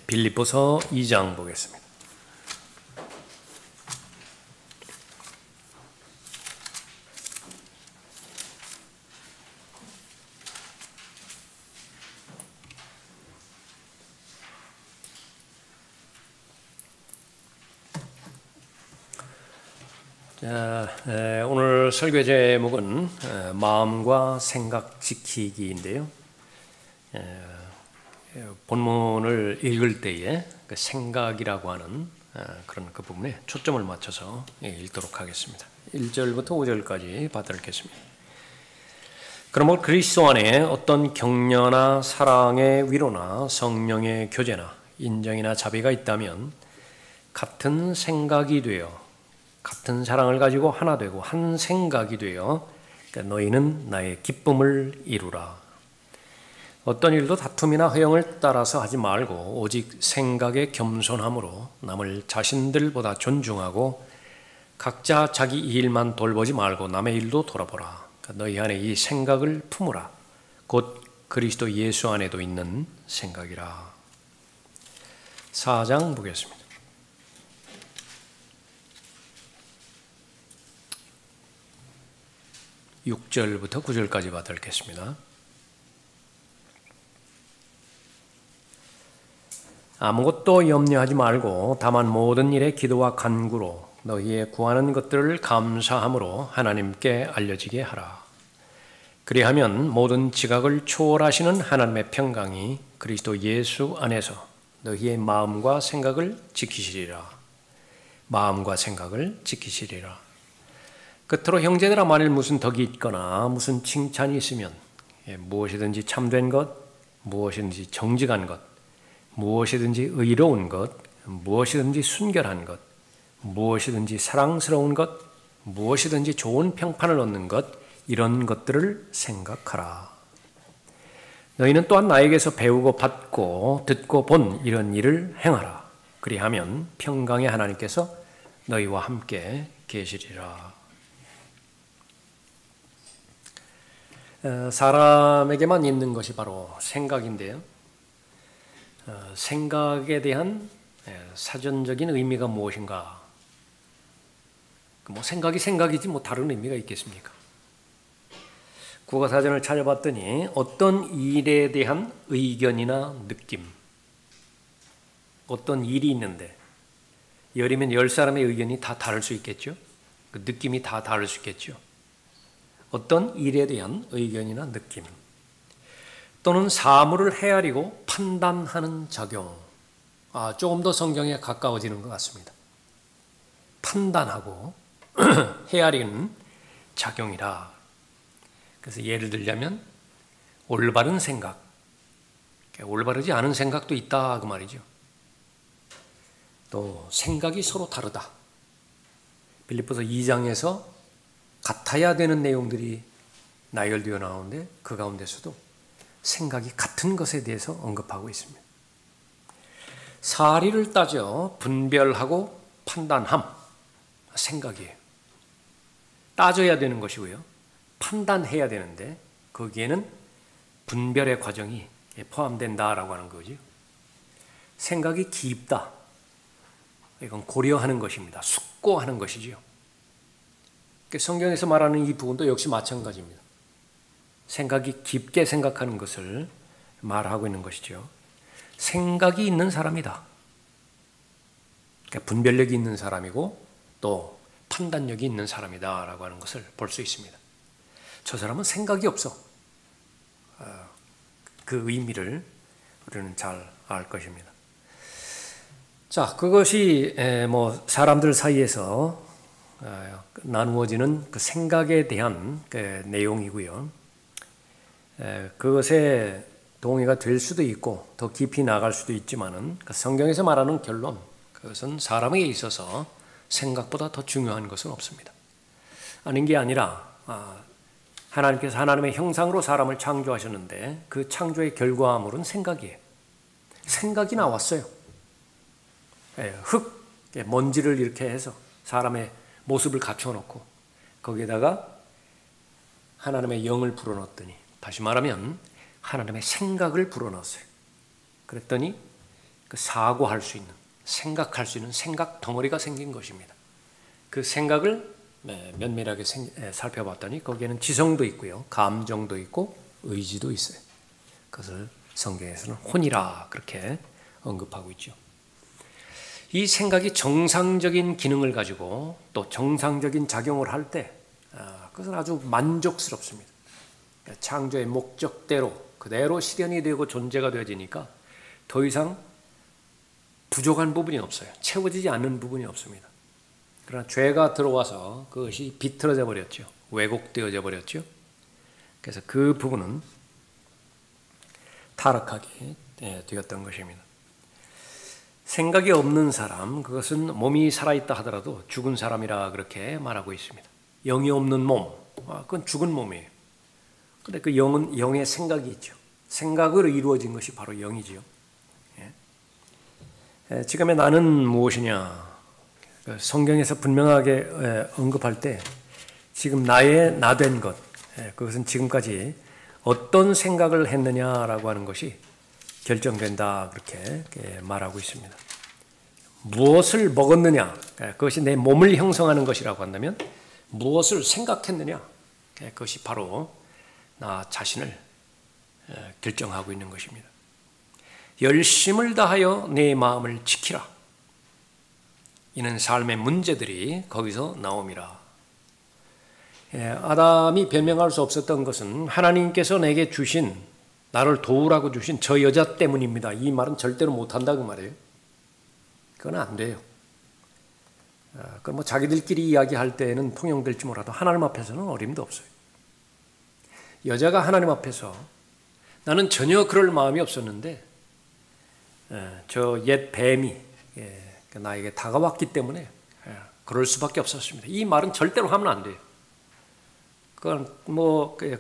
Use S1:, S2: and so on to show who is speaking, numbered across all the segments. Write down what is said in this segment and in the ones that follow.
S1: 빌립보서 2장 보겠습니다. 오늘 설교 제목은 마음과 생각 지키기인데요. 본문을 읽을 때에 그 생각이라고 하는 그런 그 부분에 초점을 맞춰서 읽도록 하겠습니다. 1절부터 5절까지 받들겠습니다. 그러므로 그리스도 안에 어떤 격려나 사랑의 위로나 성령의 교제나 인정이나 자비가 있다면 같은 생각이 되어 같은 사랑을 가지고 하나 되고 한 생각이 되어 너희는 나의 기쁨을 이루라. 어떤 일도 다툼이나 허영을 따라서 하지 말고 오직 생각의 겸손함으로 남을 자신들보다 존중하고 각자 자기 일만 돌보지 말고 남의 일도 돌아보라. 너희 안에 이 생각을 품으라. 곧 그리스도 예수 안에도 있는 생각이라. 4장 보겠습니다. 6절부터 9절까지 받들겠습니다. 아무것도 염려하지 말고 다만 모든 일에 기도와 간구로 너희의 구하는 것들을 감사함으로 하나님께 알려지게 하라. 그리하면 모든 지각을 초월하시는 하나님의 평강이 그리스도 예수 안에서 너희의 마음과 생각을 지키시리라. 마음과 생각을 지키시리라. 끝으로 형제들아, 만일 무슨 덕이 있거나 무슨 칭찬이 있으면 무엇이든지 참된 것, 무엇이든지 정직한 것, 무엇이든지 의로운 것, 무엇이든지 순결한 것, 무엇이든지 사랑스러운 것, 무엇이든지 좋은 평판을 얻는 것, 이런 것들을 생각하라. 너희는 또한 나에게서 배우고 받고 듣고 본 이런 일을 행하라. 그리하면 평강의 하나님께서 너희와 함께 계시리라. 사람에게만 있는 것이 바로 생각인데요. 생각에 대한 사전적인 의미가 무엇인가? 생각이 생각이지 다른 의미가 있겠습니까? 국어사전을 찾아봤더니 어떤 일에 대한 의견이나 느낌, 어떤 일이 있는데 열이면 10사람의 의견이 다 다를 수 있겠죠? 그 느낌이 다 다를 수 있겠죠? 어떤 일에 대한 의견이나 느낌 또는 사물을 헤아리고 판단하는 작용, 조금 더 성경에 가까워지는 것 같습니다. 판단하고 헤아리는 작용이라. 그래서 예를 들자면 올바른 생각, 올바르지 않은 생각도 있다 그 말이죠. 또 생각이 서로 다르다. 빌립보서 2장에서 같아야 되는 내용들이 나열되어 나오는데 그 가운데서도 생각이 같은 것에 대해서 언급하고 있습니다. 사리를 따져 분별하고 판단함, 생각이에요. 따져야 되는 것이고요. 판단해야 되는데 거기에는 분별의 과정이 포함된다라고 하는 거죠. 생각이 깊다. 이건 고려하는 것입니다. 숙고하는 것이죠. 성경에서 말하는 이 부분도 역시 마찬가지입니다. 생각이 깊게 생각하는 것을 말하고 있는 것이죠. 생각이 있는 사람이다. 분별력이 있는 사람이고 또 판단력이 있는 사람이다라고 하는 것을 볼 수 있습니다. 저 사람은 생각이 없어. 그 의미를 우리는 잘 알 것입니다. 자, 그것이 사람들 사이에서 나누어지는 그 생각에 대한 그 내용이고요. 그것에 동의가 될 수도 있고 더 깊이 나갈 수도 있지만은 성경에서 말하는 결론, 그것은 사람에게 있어서 생각보다 더 중요한 것은 없습니다. 아닌 게 아니라 하나님께서 하나님의 형상으로 사람을 창조하셨는데 그 창조의 결과물은 생각이에요. 생각이 나왔어요. 흙, 먼지를 이렇게 해서 사람의 모습을 갖춰놓고 거기에다가 하나님의 영을 불어넣었더니, 다시 말하면 하나님의 생각을 불어넣었어요. 그랬더니 사고할 수 있는, 생각할 수 있는 생각 덩어리가 생긴 것입니다. 그 생각을 면밀하게 살펴봤더니 거기에는 지성도 있고요, 감정도 있고 의지도 있어요. 그것을 성경에서는 혼이라 그렇게 언급하고 있죠. 이 생각이 정상적인 기능을 가지고 또 정상적인 작용을 할 때 그것은 아주 만족스럽습니다. 창조의 목적대로 그대로 실현이 되고 존재가 되어지니까 더 이상 부족한 부분이 없어요. 채워지지 않는 부분이 없습니다. 그러나 죄가 들어와서 그것이 비틀어져 버렸죠. 왜곡되어져 버렸죠. 그래서 그 부분은 타락하게 되었던 것입니다. 생각이 없는 사람, 그것은 몸이 살아있다 하더라도 죽은 사람이라 그렇게 말하고 있습니다. 영이 없는 몸, 그건 죽은 몸이에요. 그런데 그 영은 영의 생각이 있죠. 생각으로 이루어진 것이 바로 영이지요. 지금의 나는 무엇이냐? 성경에서 분명하게 언급할 때 지금 나의 나된 것, 그것은 지금까지 어떤 생각을 했느냐라고 하는 것이 결정된다 그렇게 말하고 있습니다. 무엇을 먹었느냐, 그것이 내 몸을 형성하는 것이라고 한다면 무엇을 생각했느냐, 그것이 바로 나 자신을 결정하고 있는 것입니다. 열심을 다하여 내 마음을 지키라. 이는 삶의 문제들이 거기서 나옵니다. 아담이 변명할 수 없었던 것은 하나님께서 내게 주신, 나를 도우라고 주신 저 여자 때문입니다. 이 말은 절대로 못한다고 말이에요. 그건 안 돼요. 그럼 자기들끼리 이야기할 때는 통용될지 몰라도 하나님 앞에서는 어림도 없어요. 여자가 하나님 앞에서 나는 전혀 그럴 마음이 없었는데 저 옛 뱀이 나에게 다가왔기 때문에 그럴 수밖에 없었습니다. 이 말은 절대로 하면 안 돼요.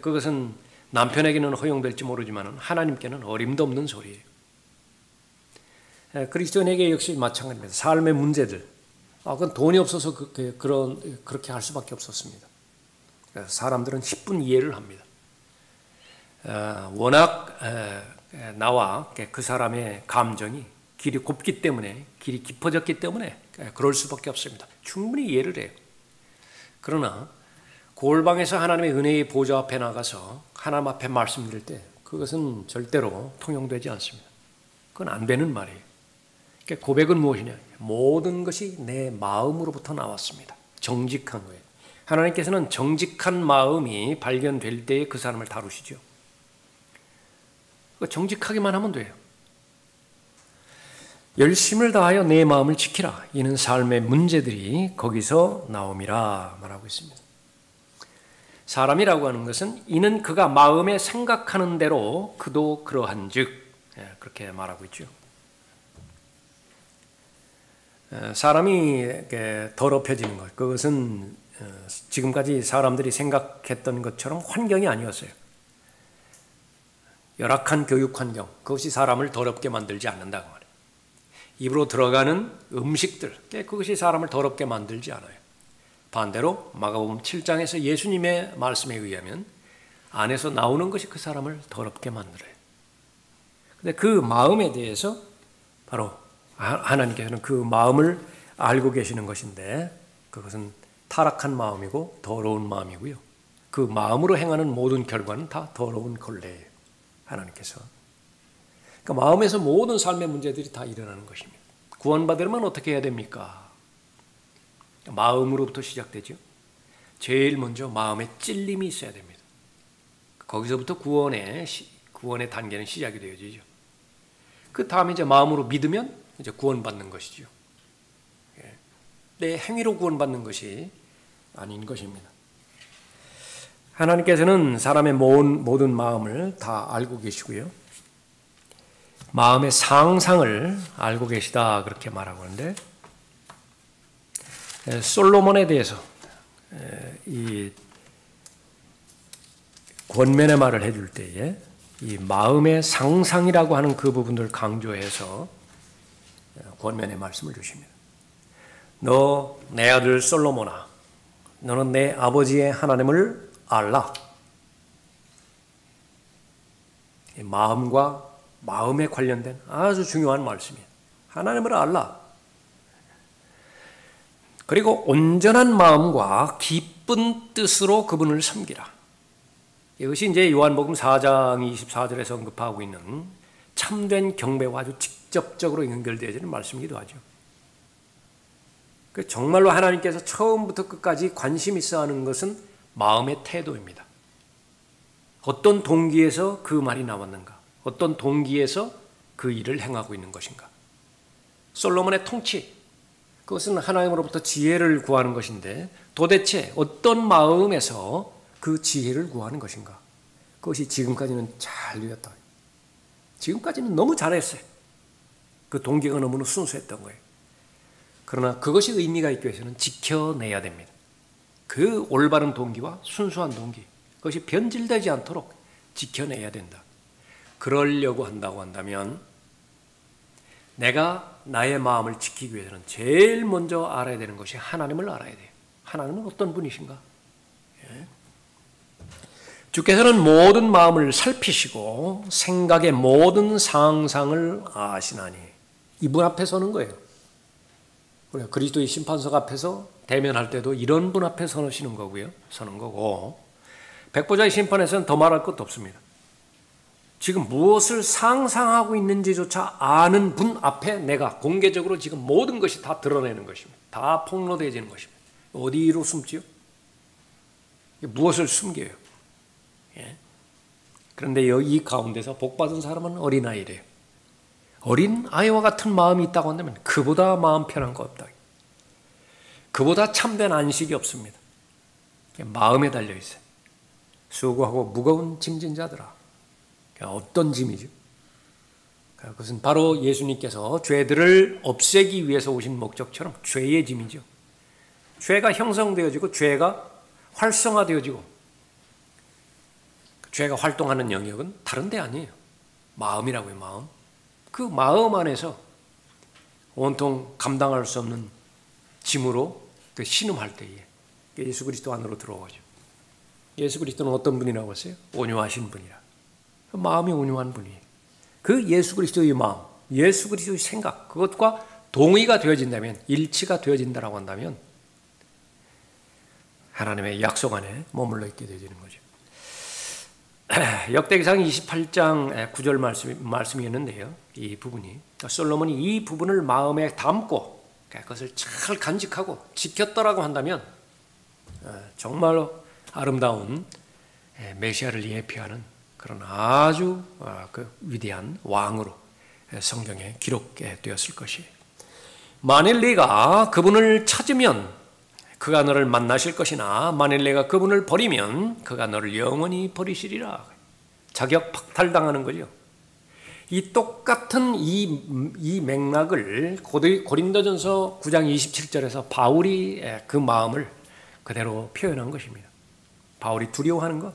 S1: 그것은 남편에게는 허용될지 모르지만 하나님께는 어림도 없는 소리예요. 그리스도인에게 역시 마찬가지입니다. 삶의 문제들, 그건 돈이 없어서 그렇게 할 수밖에 없었습니다. 사람들은 10분 이해를 합니다. 워낙 나와 그 사람의 감정이 길이 곱기 때문에, 길이 깊어졌기 때문에 그럴 수밖에 없습니다. 충분히 이해를 해요. 그러나 골방에서 하나님의 은혜의 보좌 앞에 나가서 하나님 앞에 말씀드릴 때 그것은 절대로 통용되지 않습니다. 그건 안 되는 말이에요. 그러니까 고백은 무엇이냐? 모든 것이 내 마음으로부터 나왔습니다. 정직한 거예요. 하나님께서는 정직한 마음이 발견될 때에 그 사람을 다루시죠. 정직하기만 하면 돼요. 열심을 다하여 내 마음을 지키라. 이는 삶의 문제들이 거기서 나옴이라 말하고 있습니다. 사람이라고 하는 것은 이는 그가 마음에 생각하는 대로 그도 그러한 즉, 그렇게 말하고 있죠. 사람이 더럽혀지는 것, 그것은 지금까지 사람들이 생각했던 것처럼 환경이 아니었어요. 열악한 교육 환경, 그것이 사람을 더럽게 만들지 않는다고 말해요. 입으로 들어가는 음식들, 그것이 사람을 더럽게 만들지 않아요. 반대로 마가복음 7장에서 예수님의 말씀에 의하면 안에서 나오는 것이 그 사람을 더럽게 만들어요. 근데 그 마음에 대해서 바로 하나님께서는 그 마음을 알고 계시는 것인데 그것은 타락한 마음이고 더러운 마음이고요. 그 마음으로 행하는 모든 결과는 다 더러운 걸레예요. 하나님께서. 그러니까 마음에서 모든 삶의 문제들이 다 일어나는 것입니다. 구원받으려면 어떻게 해야 됩니까? 마음으로부터 시작되죠. 제일 먼저 마음에 찔림이 있어야 됩니다. 거기서부터 구원의 단계는 시작이 되어지죠. 그 다음에 이제 마음으로 믿으면 이제 구원받는 것이죠. 내 행위로 구원받는 것이 아닌 것입니다. 하나님께서는 사람의 모든 마음을 다 알고 계시고요. 마음의 상상을 알고 계시다 그렇게 말하고 있는데 솔로몬에 대해서 이 권면의 말을 해줄 때에 이 마음의 상상이라고 하는 그 부분을 강조해서 권면의 말씀을 주십니다. 너 내 아들 솔로몬아, 너는 내 아버지의 하나님을 알라. 마음과 마음에 관련된 아주 중요한 말씀이에요. 하나님을 알라. 그리고 온전한 마음과 기쁜 뜻으로 그분을 섬기라. 이것이 이제 요한복음 4장 24절에서 언급하고 있는 참된 경배와 아주 직접적으로 연결되어지는 말씀이기도 하죠. 정말로 하나님께서 처음부터 끝까지 관심 있어 하는 것은 마음의 태도입니다. 어떤 동기에서 그 말이 나왔는가? 어떤 동기에서 그 일을 행하고 있는 것인가? 솔로몬의 통치, 그것은 하나님으로부터 지혜를 구하는 것인데 도대체 어떤 마음에서 그 지혜를 구하는 것인가? 그것이 지금까지는 잘 되었다. 지금까지는 너무 잘했어요. 그 동기가 너무나 순수했던 거예요. 그러나 그것이 의미가 있기 위해서는 지켜내야 됩니다. 그 올바른 동기와 순수한 동기, 그것이 변질되지 않도록 지켜내야 된다. 그러려고 한다고 한다면 내가 나의 마음을 지키기 위해서는 제일 먼저 알아야 되는 것이 하나님을 알아야 돼요. 하나님은 어떤 분이신가? 주께서는 모든 마음을 살피시고 생각의 모든 상상을 아시나니. 이분 앞에 서는 거예요. 우리가 그리스도의 심판석 앞에서 대면할 때도 이런 분 앞에 서시는 거고요. 서는 거고, 백보자의 심판에서는 더 말할 것도 없습니다. 지금 무엇을 상상하고 있는지조차 아는 분 앞에 내가 공개적으로 지금 모든 것이 다 드러내는 것입니다. 다 폭로되어지는 것입니다. 어디로 숨지요? 무엇을 숨겨요? 예. 그런데 이 가운데서 복받은 사람은 어린아이래요. 어린아이와 같은 마음이 있다고 한다면 그보다 마음 편한 거 없다. 그보다 참된 안식이 없습니다. 마음에 달려있어요. 수고하고 무거운 짐진 자들아. 어떤 짐이죠? 그것은 바로 예수님께서 죄들을 없애기 위해서 오신 목적처럼 죄의 짐이죠. 죄가 형성되어지고 죄가 활성화되어지고 죄가 활동하는 영역은 다른 데 아니에요. 마음이라고요. 마음. 그 마음 안에서 온통 감당할 수 없는 짐으로 그 신음할 때에 예수 그리스도 안으로 들어오죠. 예수 그리스도는 어떤 분이라고 했어요? 온유하신 분이라. 마음이 온유한 분이에요. 그 예수 그리스도의 마음, 예수 그리스도의 생각, 그것과 동의가 되어진다면, 일치가 되어진다라고 한다면 하나님의 약속 안에 머물러 있게 되어지는 거죠. 역대기상 28장 9절 말씀이었는데요. 이 부분이 솔로몬이 이 부분을 마음에 담고 그것을 잘 간직하고 지켰더라고 한다면 정말로 아름다운 메시아를 예표하는 그런 아주 그 위대한 왕으로 성경에 기록되었을 것이에요. 만일 네가 그분을 찾으면 그가 너를 만나실 것이나 만일 내가 그분을 버리면 그가 너를 영원히 버리시리라. 자격 박탈당하는 거죠. 이 똑같은 이 맥락을 고린도전서 9장 27절에서 바울이 그 마음을 그대로 표현한 것입니다. 바울이 두려워하는 것.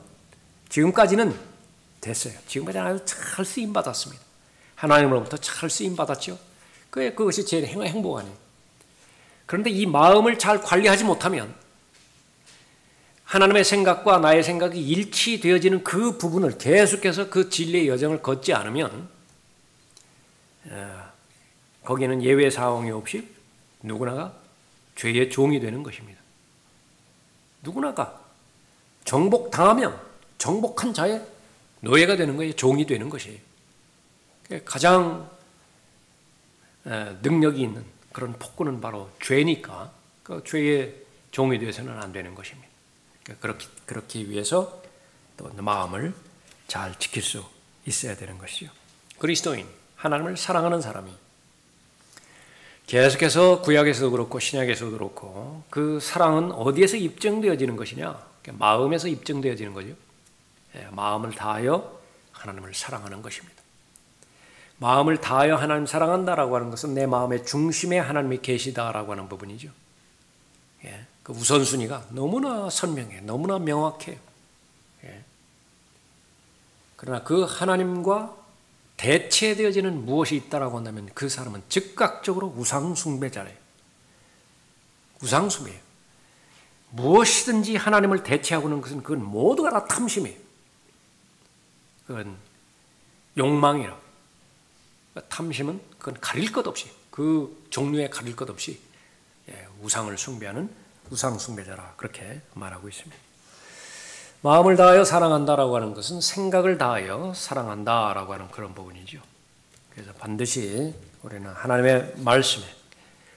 S1: 지금까지는 됐어요. 지금까지는 아주 잘 쓰임받았습니다. 하나님으로부터 잘 쓰임받았죠. 그것이 제일 행복하네요. 그런데 이 마음을 잘 관리하지 못하면 하나님의 생각과 나의 생각이 일치되어지는 그 부분을 계속해서 그 진리의 여정을 걷지 않으면 거기에는 예외 사항이 없이 누구나가 죄의 종이 되는 것입니다. 누구나가 정복당하면 정복한 자의 노예가 되는 거예요. 종이 되는 것이에요. 가장 능력이 있는 그런 폭군은 바로 죄니까 그 죄의 종이 되어서는 안 되는 것입니다. 그렇기 위해서 또 마음을 잘 지킬 수 있어야 되는 것이죠. 그리스도인, 하나님을 사랑하는 사람이 계속해서 구약에서도 그렇고 신약에서도 그렇고 그 사랑은 어디에서 입증되어지는 것이냐? 마음에서 입증되어지는 거죠. 마음을 다하여 하나님을 사랑하는 것입니다. 마음을 다하여 하나님 사랑한다라고 하는 것은 내 마음의 중심에 하나님이 계시다라고 하는 부분이죠. 그 우선순위가 너무나 선명해, 너무나 명확해요. 그러나 그 하나님과 대체되어지는 무엇이 있다라고 한다면 그 사람은 즉각적으로 우상숭배자래요. 우상숭배예요. 무엇이든지 하나님을 대체하고 있는 것은 그건 모두가 다 탐심이에요. 그건 욕망이라고. 탐심은 그건 가릴 것 없이, 그 종류에 가릴 것 없이 우상을 숭배하는 우상 숭배자라 그렇게 말하고 있습니다. 마음을 다하여 사랑한다라고 하는 것은 생각을 다하여 사랑한다라고 하는 그런 부분이죠. 그래서 반드시 우리는 하나님의 말씀에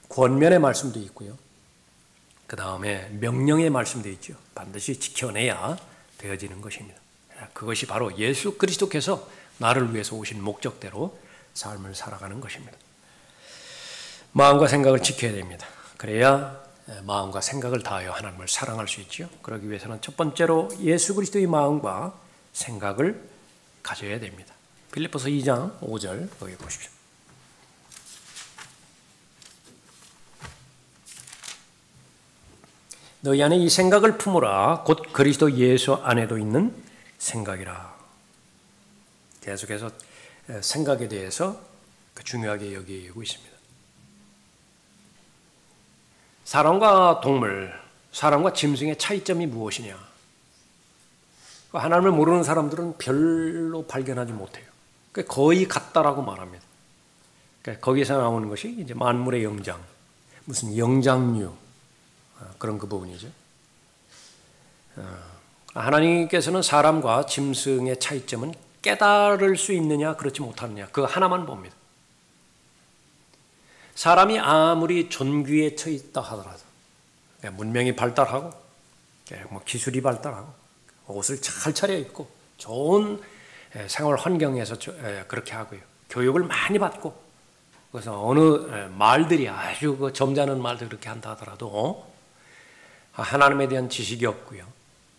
S1: 권면의 말씀도 있고요. 그 다음에 명령의 말씀도 있죠. 반드시 지켜내야 되어지는 것입니다. 그것이 바로 예수 그리스도께서 나를 위해서 오신 목적대로 삶을 살아가는 것입니다. 마음과 생각을 지켜야 됩니다. 그래야 마음과 생각을 다하여 하나님을 사랑할 수 있죠. 그러기 위해서는 첫 번째로 예수 그리스도의 마음과 생각을 가져야 됩니다. 빌립보서 2장 5절 여기 보십시오. 너희 안에 이 생각을 품으라. 곧 그리스도 예수 안에도 있는 생각이라. 계속해서 생각에 대해서 중요하게 여기고 있습니다. 사람과 동물, 사람과 짐승의 차이점이 무엇이냐? 하나님을 모르는 사람들은 별로 발견하지 못해요. 거의 같다라고 말합니다. 거기서 나오는 것이 이제 만물의 영장, 무슨 영장류 그런 그 부분이죠. 하나님께서는 사람과 짐승의 차이점은 깨달을 수 있느냐 그렇지 못하느냐 그 하나만 봅니다. 사람이 아무리 존귀에 처해 있다 하더라도 문명이 발달하고 기술이 발달하고 옷을 잘 차려입고 좋은 생활 환경에서 그렇게 하고요. 교육을 많이 받고 그래서 어느 말들이 아주 점잖은 말들 그렇게 한다 하더라도 하나님에 대한 지식이 없고요.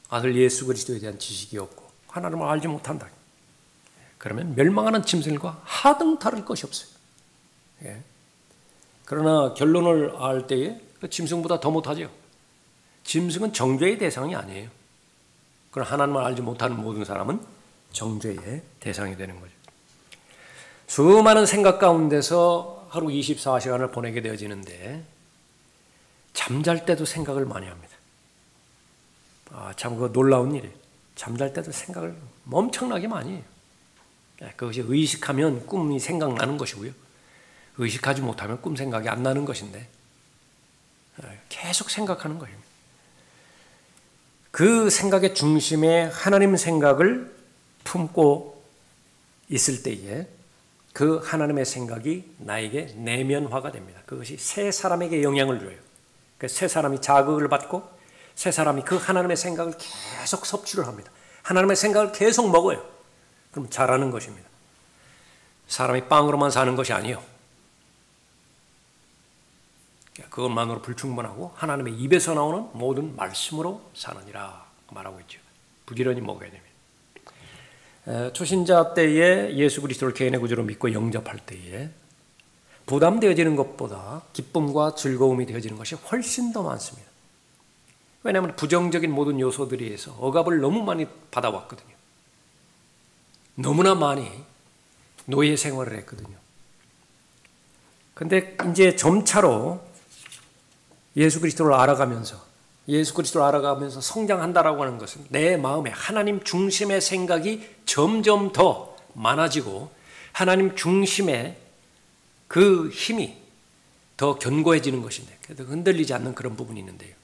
S1: 아들 예수 그리스도에 대한 지식이 없고 하나님을 알지 못한다. 그러면 멸망하는 짐승과 하등 다를 것이 없어요. 예. 그러나 결론을 알 때에 짐승보다 더 못하죠. 짐승은 정죄의 대상이 아니에요. 그러나 하나님을 알지 못하는 모든 사람은 정죄의 대상이 되는 거죠. 수많은 생각 가운데서 하루 24시간을 보내게 되어지는데 잠잘 때도 생각을 많이 합니다. 참 그거 놀라운 일이에요. 잠잘 때도 생각을 엄청나게 많이 해요. 그것이 의식하면 꿈이 생각나는 것이고요. 의식하지 못하면 꿈 생각이 안 나는 것인데 계속 생각하는 거예요. 그 생각의 중심에 하나님 생각을 품고 있을 때에 그 하나님의 생각이 나에게 내면화가 됩니다. 그것이 새 사람에게 영향을 줘요. 새 사람이 자극을 받고 새 사람이 그 하나님의 생각을 계속 섭취를 합니다. 하나님의 생각을 계속 먹어요. 그럼 자라는 것입니다. 사람이 빵으로만 사는 것이 아니에요. 그것만으로 불충분하고 하나님의 입에서 나오는 모든 말씀으로 사느니라 말하고 있죠. 부지런히 먹어야 됩니다. 초신자 때에 예수 그리스도를 개인의 구주로 믿고 영접할 때에 부담되어지는 것보다 기쁨과 즐거움이 되어지는 것이 훨씬 더 많습니다. 왜냐하면 부정적인 모든 요소들에 의해서 억압을 너무 많이 받아왔거든요. 너무나 많이 노예 생활을 했거든요. 근데 이제 점차로 예수 그리스도를 알아가면서 성장한다라고 하는 것은 내 마음에 하나님 중심의 생각이 점점 더 많아지고 하나님 중심의 그 힘이 더 견고해지는 것인데 흔들리지 않는 그런 부분이 있는데요.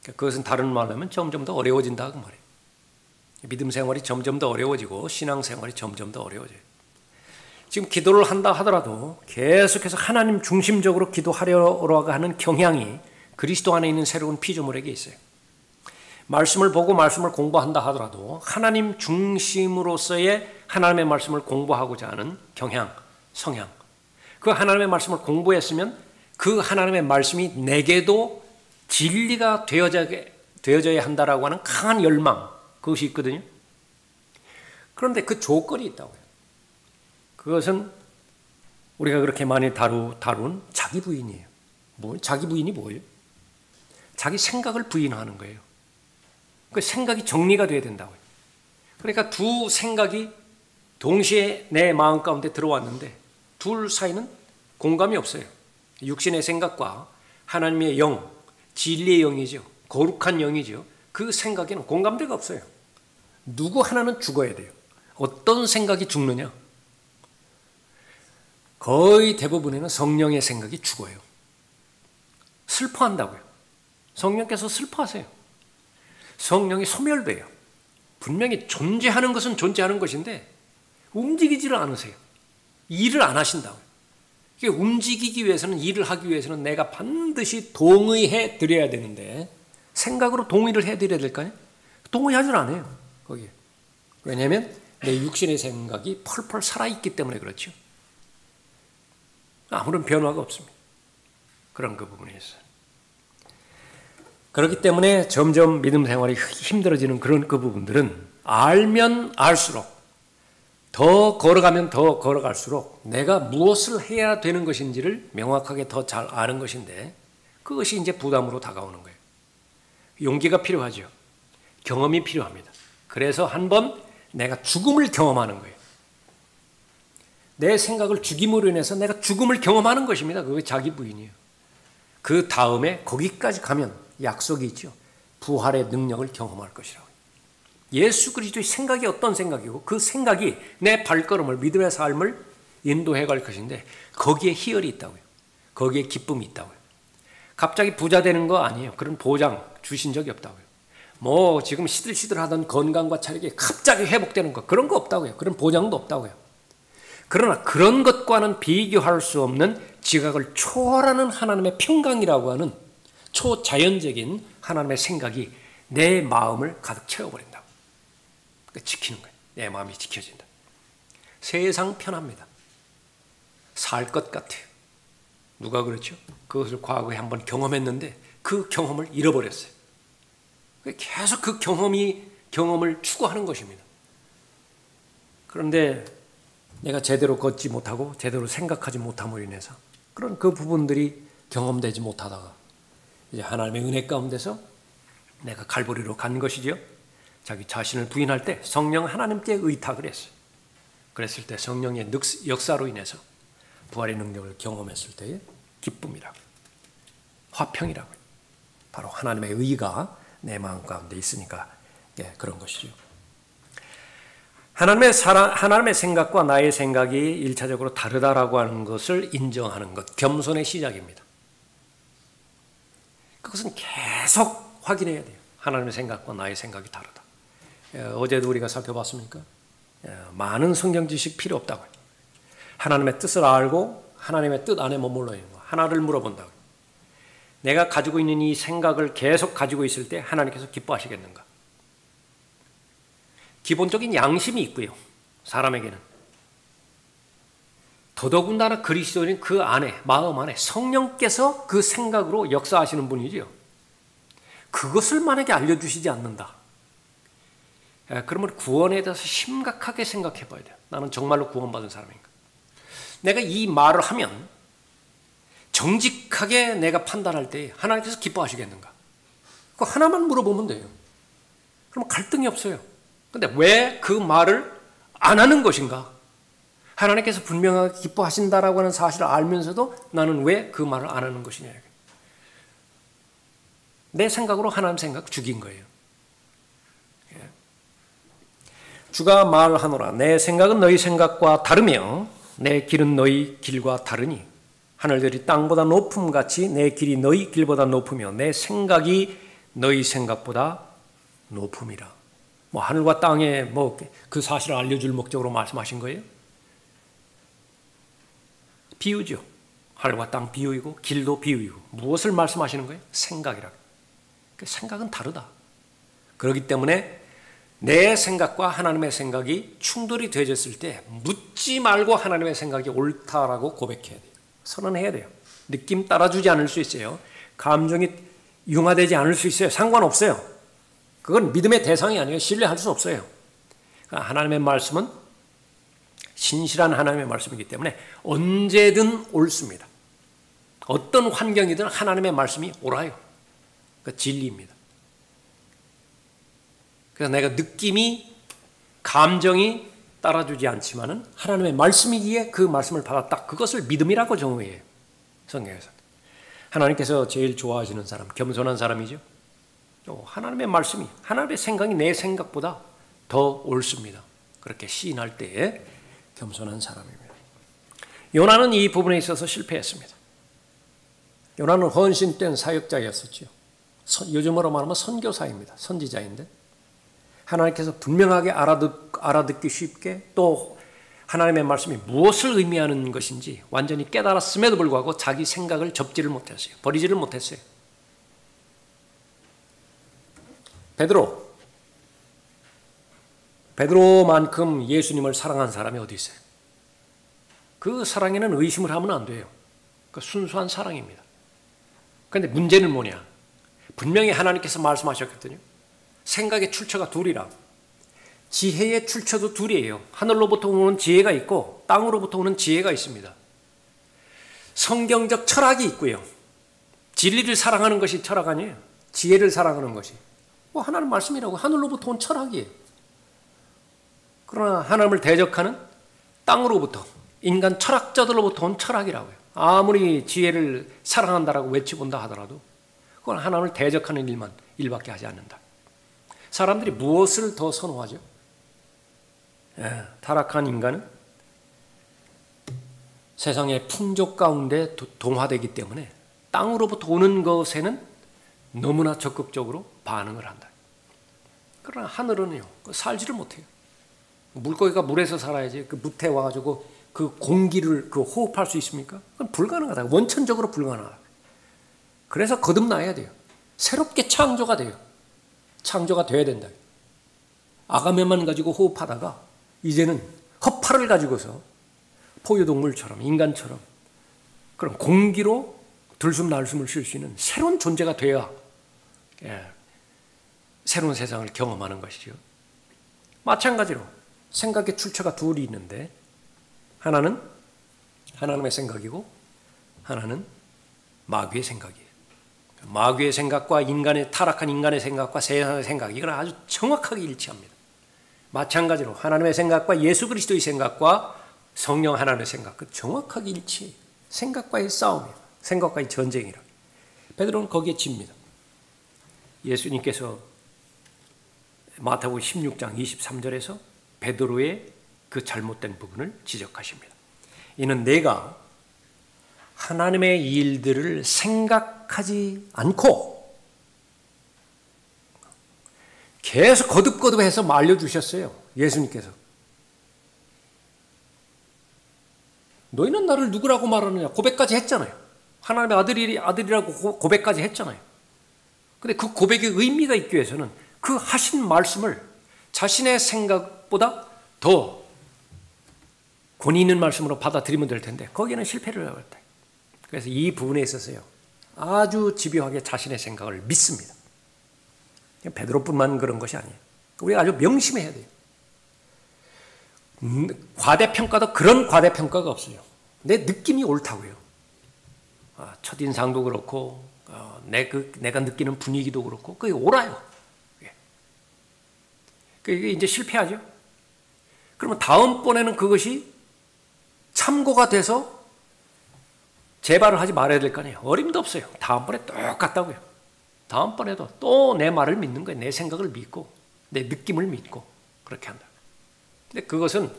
S1: 그것은 다른 말로 하면 점점 더 어려워진다 그 말이에요. 믿음 생활이 점점 더 어려워지고 신앙 생활이 점점 더 어려워져요. 지금 기도를 한다 하더라도 계속해서 하나님 중심적으로 기도하려고 하는 경향이 그리스도 안에 있는 새로운 피조물에게 있어요. 말씀을 보고 말씀을 공부한다 하더라도 하나님 중심으로서의 하나님의 말씀을 공부하고자 하는 경향, 성향. 그 하나님의 말씀을 공부했으면 그 하나님의 말씀이 내게도 진리가 되어져야 한다라고 하는 강한 열망, 그것이 있거든요. 그런데 그 조건이 있다고요. 그것은 우리가 그렇게 많이 다룬 자기 부인이에요. 자기 부인이 뭐예요? 자기 생각을 부인하는 거예요. 그 생각이 정리가 돼야 된다고요. 그러니까 두 생각이 동시에 내 마음 가운데 들어왔는데 둘 사이는 공감이 없어요. 육신의 생각과 하나님의 영, 진리의 영이죠. 거룩한 영이죠. 그 생각에는 공감대가 없어요. 누구 하나는 죽어야 돼요. 어떤 생각이 죽느냐? 거의 대부분에는 성령의 생각이 죽어요. 슬퍼한다고요. 성령께서 슬퍼하세요. 성령이 소멸돼요. 분명히 존재하는 것은 존재하는 것인데 움직이지를 않으세요. 일을 안 하신다고요. 움직이기 위해서는, 일을 하기 위해서는 내가 반드시 동의해 드려야 되는데 생각으로 동의를 해드려야 될까요? 동의하지 않아요. 거기에. 왜냐하면 내 육신의 생각이 펄펄 살아있기 때문에 그렇죠. 아무런 변화가 없습니다. 그런 그 부분에 있어요. 그렇기 때문에 점점 믿음 생활이 힘들어지는 그런 그 부분들은 알면 알수록, 더 걸어가면 더 걸어갈수록 내가 무엇을 해야 되는 것인지를 명확하게 더 잘 아는 것인데 그것이 이제 부담으로 다가오는 거예요. 용기가 필요하죠. 경험이 필요합니다. 그래서 한번 내가 죽음을 경험하는 거예요. 내 생각을 죽임으로 인해서 내가 죽음을 경험하는 것입니다. 그게 자기 부인이에요. 그 다음에 거기까지 가면 약속이 있죠. 부활의 능력을 경험할 것이라고. 예수 그리스도의 생각이 어떤 생각이고 그 생각이 내 발걸음을, 믿음의 삶을 인도해 갈 것인데 거기에 희열이 있다고요. 거기에 기쁨이 있다고요. 갑자기 부자 되는 거 아니에요. 그런 보장 주신 적이 없다고요. 뭐 지금 시들시들하던 건강과 체력이 갑자기 회복되는 거 그런 거 없다고요. 그런 보장도 없다고요. 그러나 그런 것과는 비교할 수 없는 지각을 초월하는 하나님의 평강이라고 하는 초자연적인 하나님의 생각이 내 마음을 가득 채워버린다. 그러니까 지키는 거예요. 내 마음이 지켜진다. 세상 편합니다. 살 것 같아요. 누가 그렇죠? 그것을 과거에 한번 경험했는데 그 경험을 잃어버렸어요. 계속 그 경험을 추구하는 것입니다. 그런데 내가 제대로 걷지 못하고 제대로 생각하지 못함으로 인해서 그런 그 부분들이 경험되지 못하다가 이제 하나님의 은혜 가운데서 내가 갈보리로 간 것이죠. 자기 자신을 부인할 때 성령 하나님께 의탁을 했어요. 그랬을 때 성령의 역사로 인해서 부활의 능력을 경험했을 때의 기쁨이라고, 화평이라고, 바로 하나님의 의가 내 마음 가운데 있으니까 그런 것이죠. 하나님의 생각과 나의 생각이 일차적으로 다르다라고 하는 것을 인정하는 것, 겸손의 시작입니다. 그것은 계속 확인해야 돼요. 하나님의 생각과 나의 생각이 다르다. 어제도 우리가 살펴봤습니까? 많은 성경 지식 필요 없다고요. 하나님의 뜻을 알고 하나님의 뜻 안에 머물러 있는 거. 하나를 물어본다고요. 내가 가지고 있는 이 생각을 계속 가지고 있을 때 하나님께서 기뻐하시겠는가? 기본적인 양심이 있고요. 사람에게는. 더더군다나 그리스도인 그 안에, 마음 안에 성령께서 그 생각으로 역사하시는 분이지요. 그것을 만약에 알려주시지 않는다. 그러면 구원에 대해서 심각하게 생각해 봐야 돼요. 나는 정말로 구원받은 사람인가? 내가 이 말을 하면 정직하게 내가 판단할 때 하나님께서 기뻐하시겠는가? 그거 하나만 물어보면 돼요. 그럼 갈등이 없어요. 근데 왜 그 말을 안 하는 것인가? 하나님께서 분명하게 기뻐하신다라고 하는 사실을 알면서도 나는 왜 그 말을 안 하는 것이냐? 내 생각으로 하나님 생각 죽인 거예요. 주가 말하노라. 내 생각은 너희 생각과 다르며 내 길은 너희 길과 다르니 하늘들이 땅보다 높음같이 내 길이 너희 길보다 높으며 내 생각이 너희 생각보다 높음이라. 뭐 하늘과 땅에 뭐 그 사실을 알려줄 목적으로 말씀하신 거예요? 비유죠. 하늘과 땅 비유이고 길도 비유이고 무엇을 말씀하시는 거예요? 생각이라고. 그 생각은 다르다. 그렇기 때문에 내 생각과 하나님의 생각이 충돌이 되어졌을 때 묻지 말고 하나님의 생각이 옳다라고 고백해야 돼요. 선언해야 돼요. 느낌 따라주지 않을 수 있어요. 감정이 융화되지 않을 수 있어요. 상관없어요. 그건 믿음의 대상이 아니에요. 신뢰할 수 없어요. 하나님의 말씀은 신실한 하나님의 말씀이기 때문에 언제든 옳습니다. 어떤 환경이든 하나님의 말씀이 옳아요. 그 진리입니다. 그래서 내가 느낌이, 감정이 따라주지 않지만은 하나님의 말씀이기에 그 말씀을 받았다. 그것을 믿음이라고 정의해요. 성경에서. 하나님께서 제일 좋아하시는 사람, 겸손한 사람이죠. 하나님의 말씀이, 하나님의 생각이 내 생각보다 더 옳습니다. 그렇게 시인할 때에 겸손한 사람입니다. 요나는 이 부분에 있어서 실패했습니다. 요나는 헌신된 사역자였었죠. 요즘으로 말하면 선교사입니다. 선지자인데 하나님께서 분명하게 알아듣기 쉽게 또 하나님의 말씀이 무엇을 의미하는 것인지 완전히 깨달았음에도 불구하고 자기 생각을 접지를 못했어요. 버리지를 못했어요. 베드로만큼 예수님을 사랑한 사람이 어디 있어요? 그 사랑에는 의심을 하면 안 돼요. 그 순수한 사랑입니다. 그런데 문제는 뭐냐? 분명히 하나님께서 말씀하셨거든요. 생각의 출처가 둘이라. 지혜의 출처도 둘이에요. 하늘로부터 오는 지혜가 있고 땅으로부터 오는 지혜가 있습니다. 성경적 철학이 있고요. 진리를 사랑하는 것이 철학 아니에요. 지혜를 사랑하는 것이. 뭐 하나님 말씀이라고 하늘로부터 온 철학이에요. 그러나 하나님을 대적하는 땅으로부터 인간 철학자들로부터 온 철학이라고요. 아무리 지혜를 사랑한다라고 외치본다 하더라도 그건 하나님을 대적하는 일밖에 하지 않는다. 사람들이 무엇을 더 선호하죠? 타락한 인간은 세상의 풍족 가운데 동화되기 때문에 땅으로부터 오는 것에는 너무나 적극적으로 반응을 한다. 그러나 하늘은요, 살지를 못해요. 물고기가 물에서 살아야지 그 무태 와가지고 그 공기를 호흡할 수 있습니까? 그건 불가능하다. 원천적으로 불가능하다. 그래서 거듭나야 돼요. 새롭게 창조가 돼요. 창조가 돼야 된다. 아가면만 가지고 호흡하다가 이제는 허파를 가지고서 포유동물처럼 인간처럼 그런 공기로 들숨 날숨을 쉴 수 있는 새로운 존재가 돼야 새로운 세상을 경험하는 것이죠. 마찬가지로 생각의 출처가 둘이 있는데 하나는 하나님의 생각이고 하나는 마귀의 생각이에요. 마귀의 생각과 타락한 인간의 생각과 세상의 생각, 이건 아주 정확하게 일치합니다. 마찬가지로 하나님의 생각과 예수 그리스도의 생각과 성령 하나님의 생각, 그 정확하게 일치해요. 생각과의 싸움이에요. 생각과의 전쟁이라. 베드로는 거기에 집니다. 예수님께서 마태복음 16장 23절에서 베드로의 그 잘못된 부분을 지적하십니다. 이는 내가 하나님의 일들을 생각하지 않고 계속 거듭거듭해서 알려주셨어요. 예수님께서. 너희는 나를 누구라고 말하느냐 고백까지 했잖아요. 하나님의 아들이라고 고백까지 했잖아요. 근데 그 고백의 의미가 있기 위해서는 그 하신 말씀을 자신의 생각보다 더 권위 있는 말씀으로 받아들이면 될 텐데 거기에는 실패를 하였다. 그래서 이 부분에 있어서요 아주 집요하게 자신의 생각을 믿습니다. 베드로뿐만 그런 것이 아니에요. 우리가 아주 명심해야 돼요. 과대평가도 그런 과대평가가 없어요. 내 느낌이 옳다고요. 첫인상도 그렇고 내가 느끼는 분위기도 그렇고 그게 옳아요. 이게 이제 실패하죠. 그러면 다음번에는 그것이 참고가 돼서 재발을 하지 말아야 될 거 아니에요. 어림도 없어요. 다음번에 똑같다고요. 다음번에도 또 내 말을 믿는 거예요. 내 생각을 믿고 내 느낌을 믿고 그렇게 한다. 근데 그것은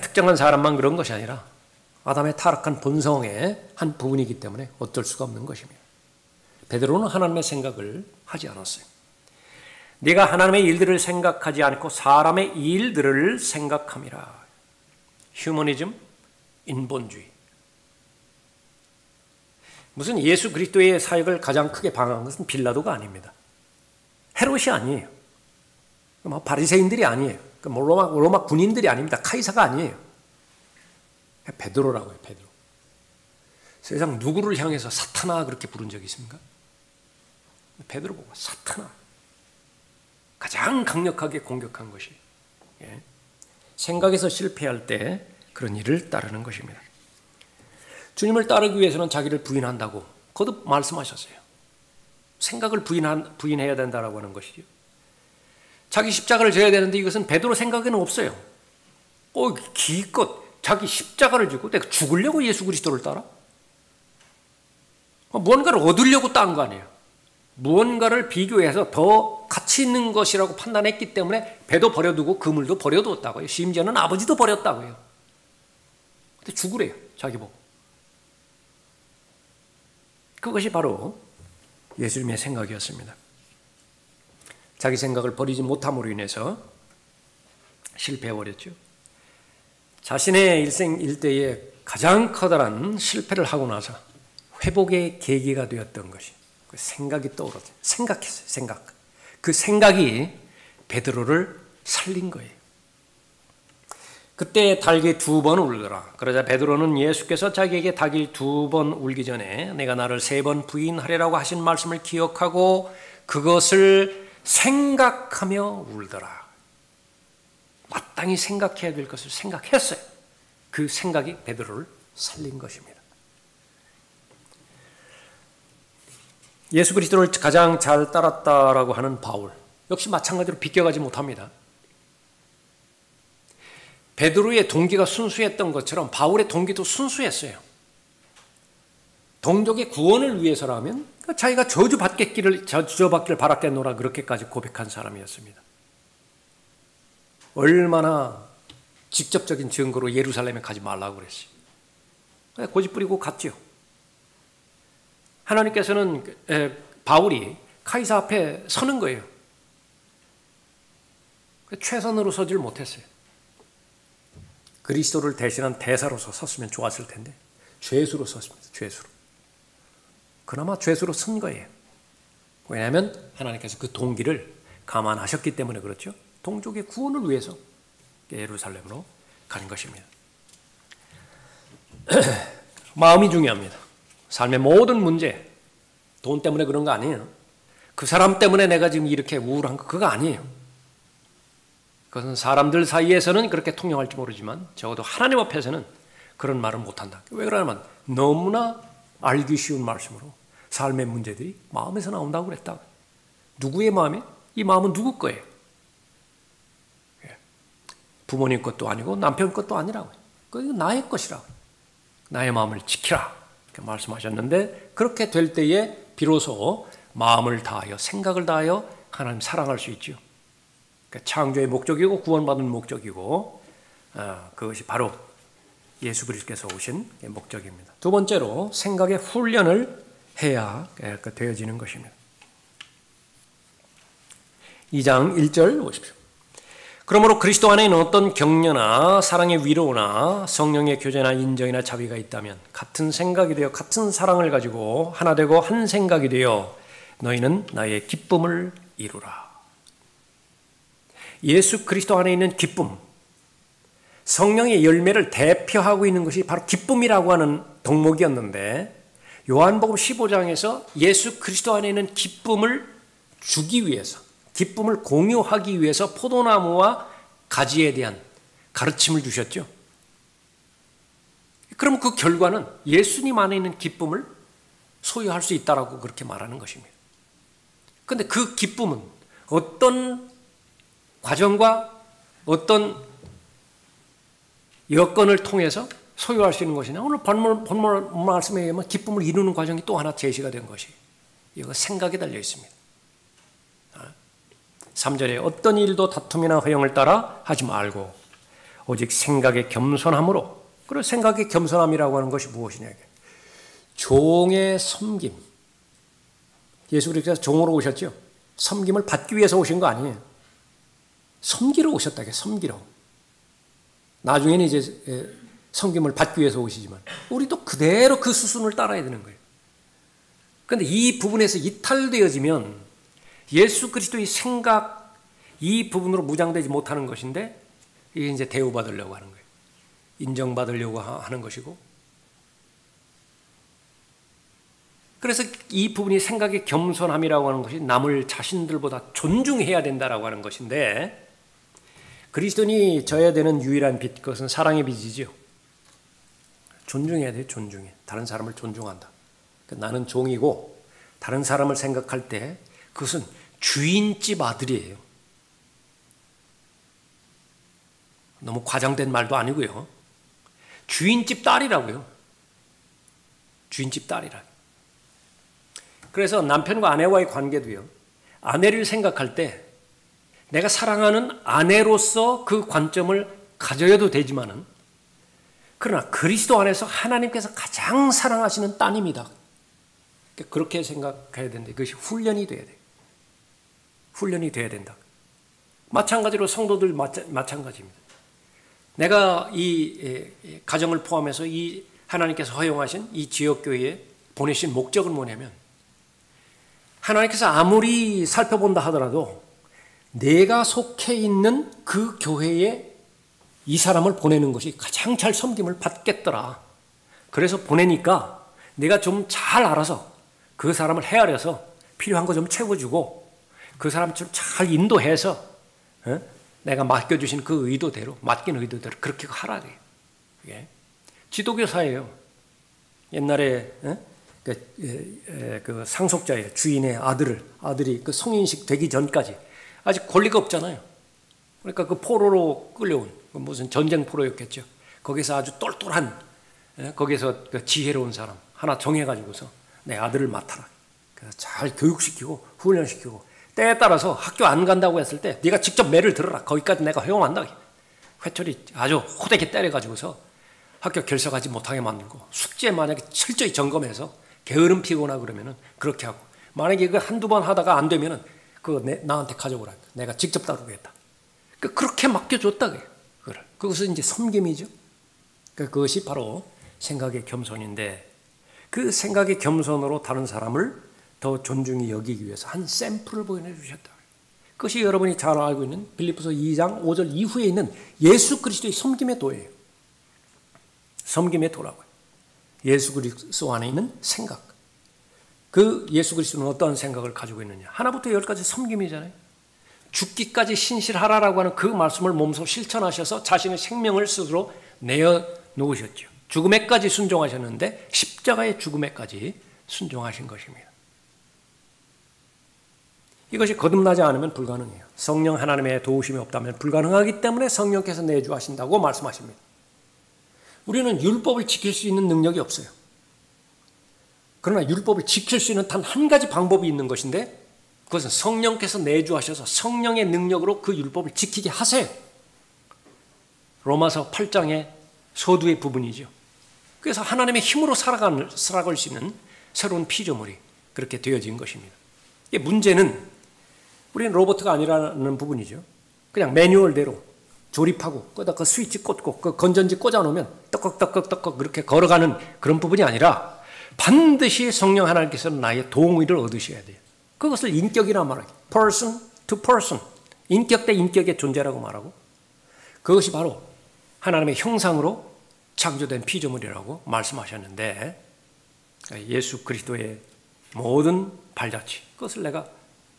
S1: 특정한 사람만 그런 것이 아니라 아담의 타락한 본성의 한 부분이기 때문에 어쩔 수가 없는 것입니다. 베드로는 하나님의 생각을 하지 않았어요. 네가 하나님의 일들을 생각하지 않고 사람의 일들을 생각함이라. 휴머니즘, 인본주의. 무슨 예수 그리스도의 사역을 가장 크게 방해한 것은 빌라도가 아닙니다. 헤롯이 아니에요. 바리새인들이 아니에요. 로마 군인들이 아닙니다. 카이사가 아니에요. 베드로라고요. 베드로. 세상 누구를 향해서 사탄아 그렇게 부른 적이 있습니까? 베드로 보고 사탄아. 가장 강력하게 공격한 것이 생각에서 실패할 때 그런 일을 따르는 것입니다. 주님을 따르기 위해서는 자기를 부인한다고 거듭 말씀하셨어요. 생각을 부인해야 된다라고 하는 것이죠. 자기 십자가를 져야 되는데 이것은 베드로 생각에는 없어요. 기껏 자기 십자가를 지고 내가 죽으려고 예수 그리스도를 따라? 무언가를 얻으려고 딴 거 아니에요. 무언가를 비교해서 더 가치 있는 것이라고 판단했기 때문에 배도 버려두고 그물도 버려두었다고요. 심지어는 아버지도 버렸다고요. 근데 죽으래요. 자기 보고. 그것이 바로 예수님의 생각이었습니다. 자기 생각을 버리지 못함으로 인해서 실패해버렸죠. 자신의 일생 일대에 가장 커다란 실패를 하고 나서 회복의 계기가 되었던 것이 그 생각이 떠오르죠. 생각했어요. 생각. 그 생각이 베드로를 살린 거예요. 그때 닭이 2번 울더라. 그러자 베드로는 예수께서 자기에게 닭이 2번 울기 전에 내가 나를 3번 부인하리라고 하신 말씀을 기억하고 그것을 생각하며 울더라. 마땅히 생각해야 될 것을 생각했어요. 그 생각이 베드로를 살린 것입니다. 예수 그리스도를 가장 잘 따랐다라고 하는 바울 역시 마찬가지로 비껴가지 못합니다. 베드로의 동기가 순수했던 것처럼 바울의 동기도 순수했어요. 동족의 구원을 위해서라면 자기가 저주받기를 바랐겠노라 그렇게까지 고백한 사람이었습니다. 얼마나 직접적인 증거로 예루살렘에 가지 말라고 그랬어요. 고집 부리고 갔죠. 하나님께서는 바울이 카이사 앞에 서는 거예요. 최선으로 서질 못했어요. 그리스도를 대신한 대사로서 섰으면 좋았을 텐데 죄수로 섰습니다. 죄수로. 그나마 죄수로 선 거예요. 왜냐하면 하나님께서 그 동기를 감안하셨기 때문에 그렇죠. 동족의 구원을 위해서 예루살렘으로 간 것입니다. 마음이 중요합니다. 삶의 모든 문제, 돈 때문에 그런 거 아니에요. 그 사람 때문에 내가 지금 이렇게 우울한 거 그거 아니에요. 그것은 사람들 사이에서는 그렇게 통용할지 모르지만 적어도 하나님 앞에서는 그런 말을 못한다. 왜 그러냐면 너무나 알기 쉬운 말씀으로 삶의 문제들이 마음에서 나온다고 그랬다. 누구의 마음이? 이 마음은 누구 거예요? 부모님 것도 아니고 남편 것도 아니라고요. 그건 나의 것이라고. 나의 마음을 지키라. 이렇게 말씀하셨는데 그렇게 될 때에 비로소 마음을 다하여 생각을 다하여 하나님 사랑할 수 있죠. 그러니까 창조의 목적이고 구원받은 목적이고 그것이 바로 예수 그리스도께서 오신 목적입니다. 두 번째로 생각의 훈련을 해야 되어지는 것입니다. 2장 1절 보십시오. 그러므로 그리스도 안에 있는 어떤 격려나 사랑의 위로나 성령의 교제나 인정이나 자비가 있다면 같은 생각이 되어 같은 사랑을 가지고 하나 되고 한 생각이 되어 너희는 나의 기쁨을 이루라. 예수 그리스도 안에 있는 기쁨, 성령의 열매를 대표하고 있는 것이 바로 기쁨이라고 하는 덕목이었는데 요한복음 15장에서 예수 그리스도 안에 있는 기쁨을 주기 위해서 기쁨을 공유하기 위해서 포도나무와 가지에 대한 가르침을 주셨죠. 그럼 그 결과는 예수님 안에 있는 기쁨을 소유할 수 있다라고 그렇게 말하는 것입니다. 그런데 그 기쁨은 어떤 과정과 어떤 여건을 통해서 소유할 수 있는 것이냐. 오늘 본문 말씀에 의하면 기쁨을 이루는 과정이 또 하나 제시가 된 것이 이거 생각에 달려 있습니다. 3절에 어떤 일도 다툼이나 허영을 따라 하지 말고 오직 생각의 겸손함으로. 그리고 생각의 겸손함이라고 하는 것이 무엇이냐. 종의 섬김. 예수 그리스도께서 종으로 오셨죠. 섬김을 받기 위해서 오신 거 아니에요. 섬기러 오셨다. 섬기러. 나중에는 이제 섬김을 받기 위해서 오시지만 우리도 그대로 그 수순을 따라야 되는 거예요. 그런데 이 부분에서 이탈되어지면 예수 그리스도의 생각 이 부분으로 무장되지 못하는 것인데 이게 이제 대우받으려고 하는 거예요. 인정받으려고 하는 것이고 그래서 이 부분이 생각의 겸손함이라고 하는 것이 남을 자신들보다 존중해야 된다라고 하는 것인데 그리스도인이 져야 되는 유일한 빛 그것은 사랑의 빛이죠. 존중해야 돼요. 존중해. 다른 사람을 존중한다. 나는 종이고 다른 사람을 생각할 때 그것은 주인집 아들이에요. 너무 과장된 말도 아니고요. 주인집 딸이라고요. 주인집 딸이라. 그래서 남편과 아내와의 관계도요. 아내를 생각할 때 내가 사랑하는 아내로서 그 관점을 가져야도 되지만은 그러나 그리스도 안에서 하나님께서 가장 사랑하시는 따님이다. 그렇게 생각해야 되는데 그것이 훈련이 돼야 돼. 훈련이 돼야 된다. 마찬가지로 성도들 마찬가지입니다. 내가 이 가정을 포함해서 이 하나님께서 허용하신 이 지역교회에 보내신 목적은 뭐냐면 하나님께서 아무리 살펴본다 하더라도 내가 속해 있는 그 교회에 이 사람을 보내는 것이 가장 잘 섬김을 받겠더라. 그래서 보내니까 내가 좀 잘 알아서 그 사람을 헤아려서 필요한 거 좀 채워주고 그 사람 좀 잘 인도해서 내가 맡겨주신 그 의도대로 맡긴 의도대로 그렇게 하라. 예. 지도교사예요. 옛날에 그 상속자의 주인의 아들이 그 성인식 되기 전까지 아직 권리가 없잖아요. 그러니까 그 포로로 끌려온 무슨 전쟁 포로였겠죠. 거기서 아주 똘똘한 거기서 그 지혜로운 사람 하나 정해가지고서 내 아들을 맡아라. 잘 교육시키고 훈련시키고 때에 따라서 학교 안 간다고 했을 때 네가 직접 매를 들어라. 거기까지 내가 허용한다. 회초리 아주 호되게 때려가지고서 학교 결석하지 못하게 만들고 숙제 만약에 철저히 점검해서 게으름 피거나 그러면은 그렇게 하고 만약에 그 한두 번 하다가 안 되면은 그거 나한테 가져오라. 내가 직접 다루겠다. 그렇게 맡겨줬다. 그것은 이제 섬김이죠. 그것이 바로 생각의 겸손인데 그 생각의 겸손으로 다른 사람을 더 존중히 여기기 위해서 한 샘플을 보여주셨다. 그것이 여러분이 잘 알고 있는 빌립보서 2장 5절 이후에 있는 예수 그리스도의 섬김의 도예요. 섬김의 도라고요. 예수 그리스도 안에 있는 생각. 그 예수 그리스도는 어떠한 생각을 가지고 있느냐. 하나부터 열까지 섬김이잖아요. 죽기까지 신실하라라고 하는 그 말씀을 몸소 실천하셔서 자신의 생명을 스스로 내어놓으셨죠. 죽음에까지 순종하셨는데 십자가의 죽음에까지 순종하신 것입니다. 이것이 거듭나지 않으면 불가능해요. 성령 하나님의 도우심이 없다면 불가능하기 때문에 성령께서 내주하신다고 말씀하십니다. 우리는 율법을 지킬 수 있는 능력이 없어요. 그러나 율법을 지킬 수 있는 단 한 가지 방법이 있는 것인데 그것은 성령께서 내주하셔서 성령의 능력으로 그 율법을 지키게 하세요. 로마서 8장의 서두의 부분이죠. 그래서 하나님의 힘으로 살아갈 수 있는 새로운 피조물이 그렇게 되어진 것입니다. 문제는 우리는 로봇가 아니라는 부분이죠. 그냥 매뉴얼대로 조립하고 거기다 그 스위치 꽂고 그 건전지 꽂아놓으면 떡꺽떡꺽떡꺽 그렇게 걸어가는 그런 부분이 아니라 반드시 성령 하나님께서는 나의 동의를 얻으셔야 돼요. 그것을 인격이라 말하기. person to person. 인격 대 인격의 존재라고 말하고 그것이 바로 하나님의 형상으로 창조된 피조물이라고 말씀하셨는데 예수 그리스도의 모든 발자취 그것을 내가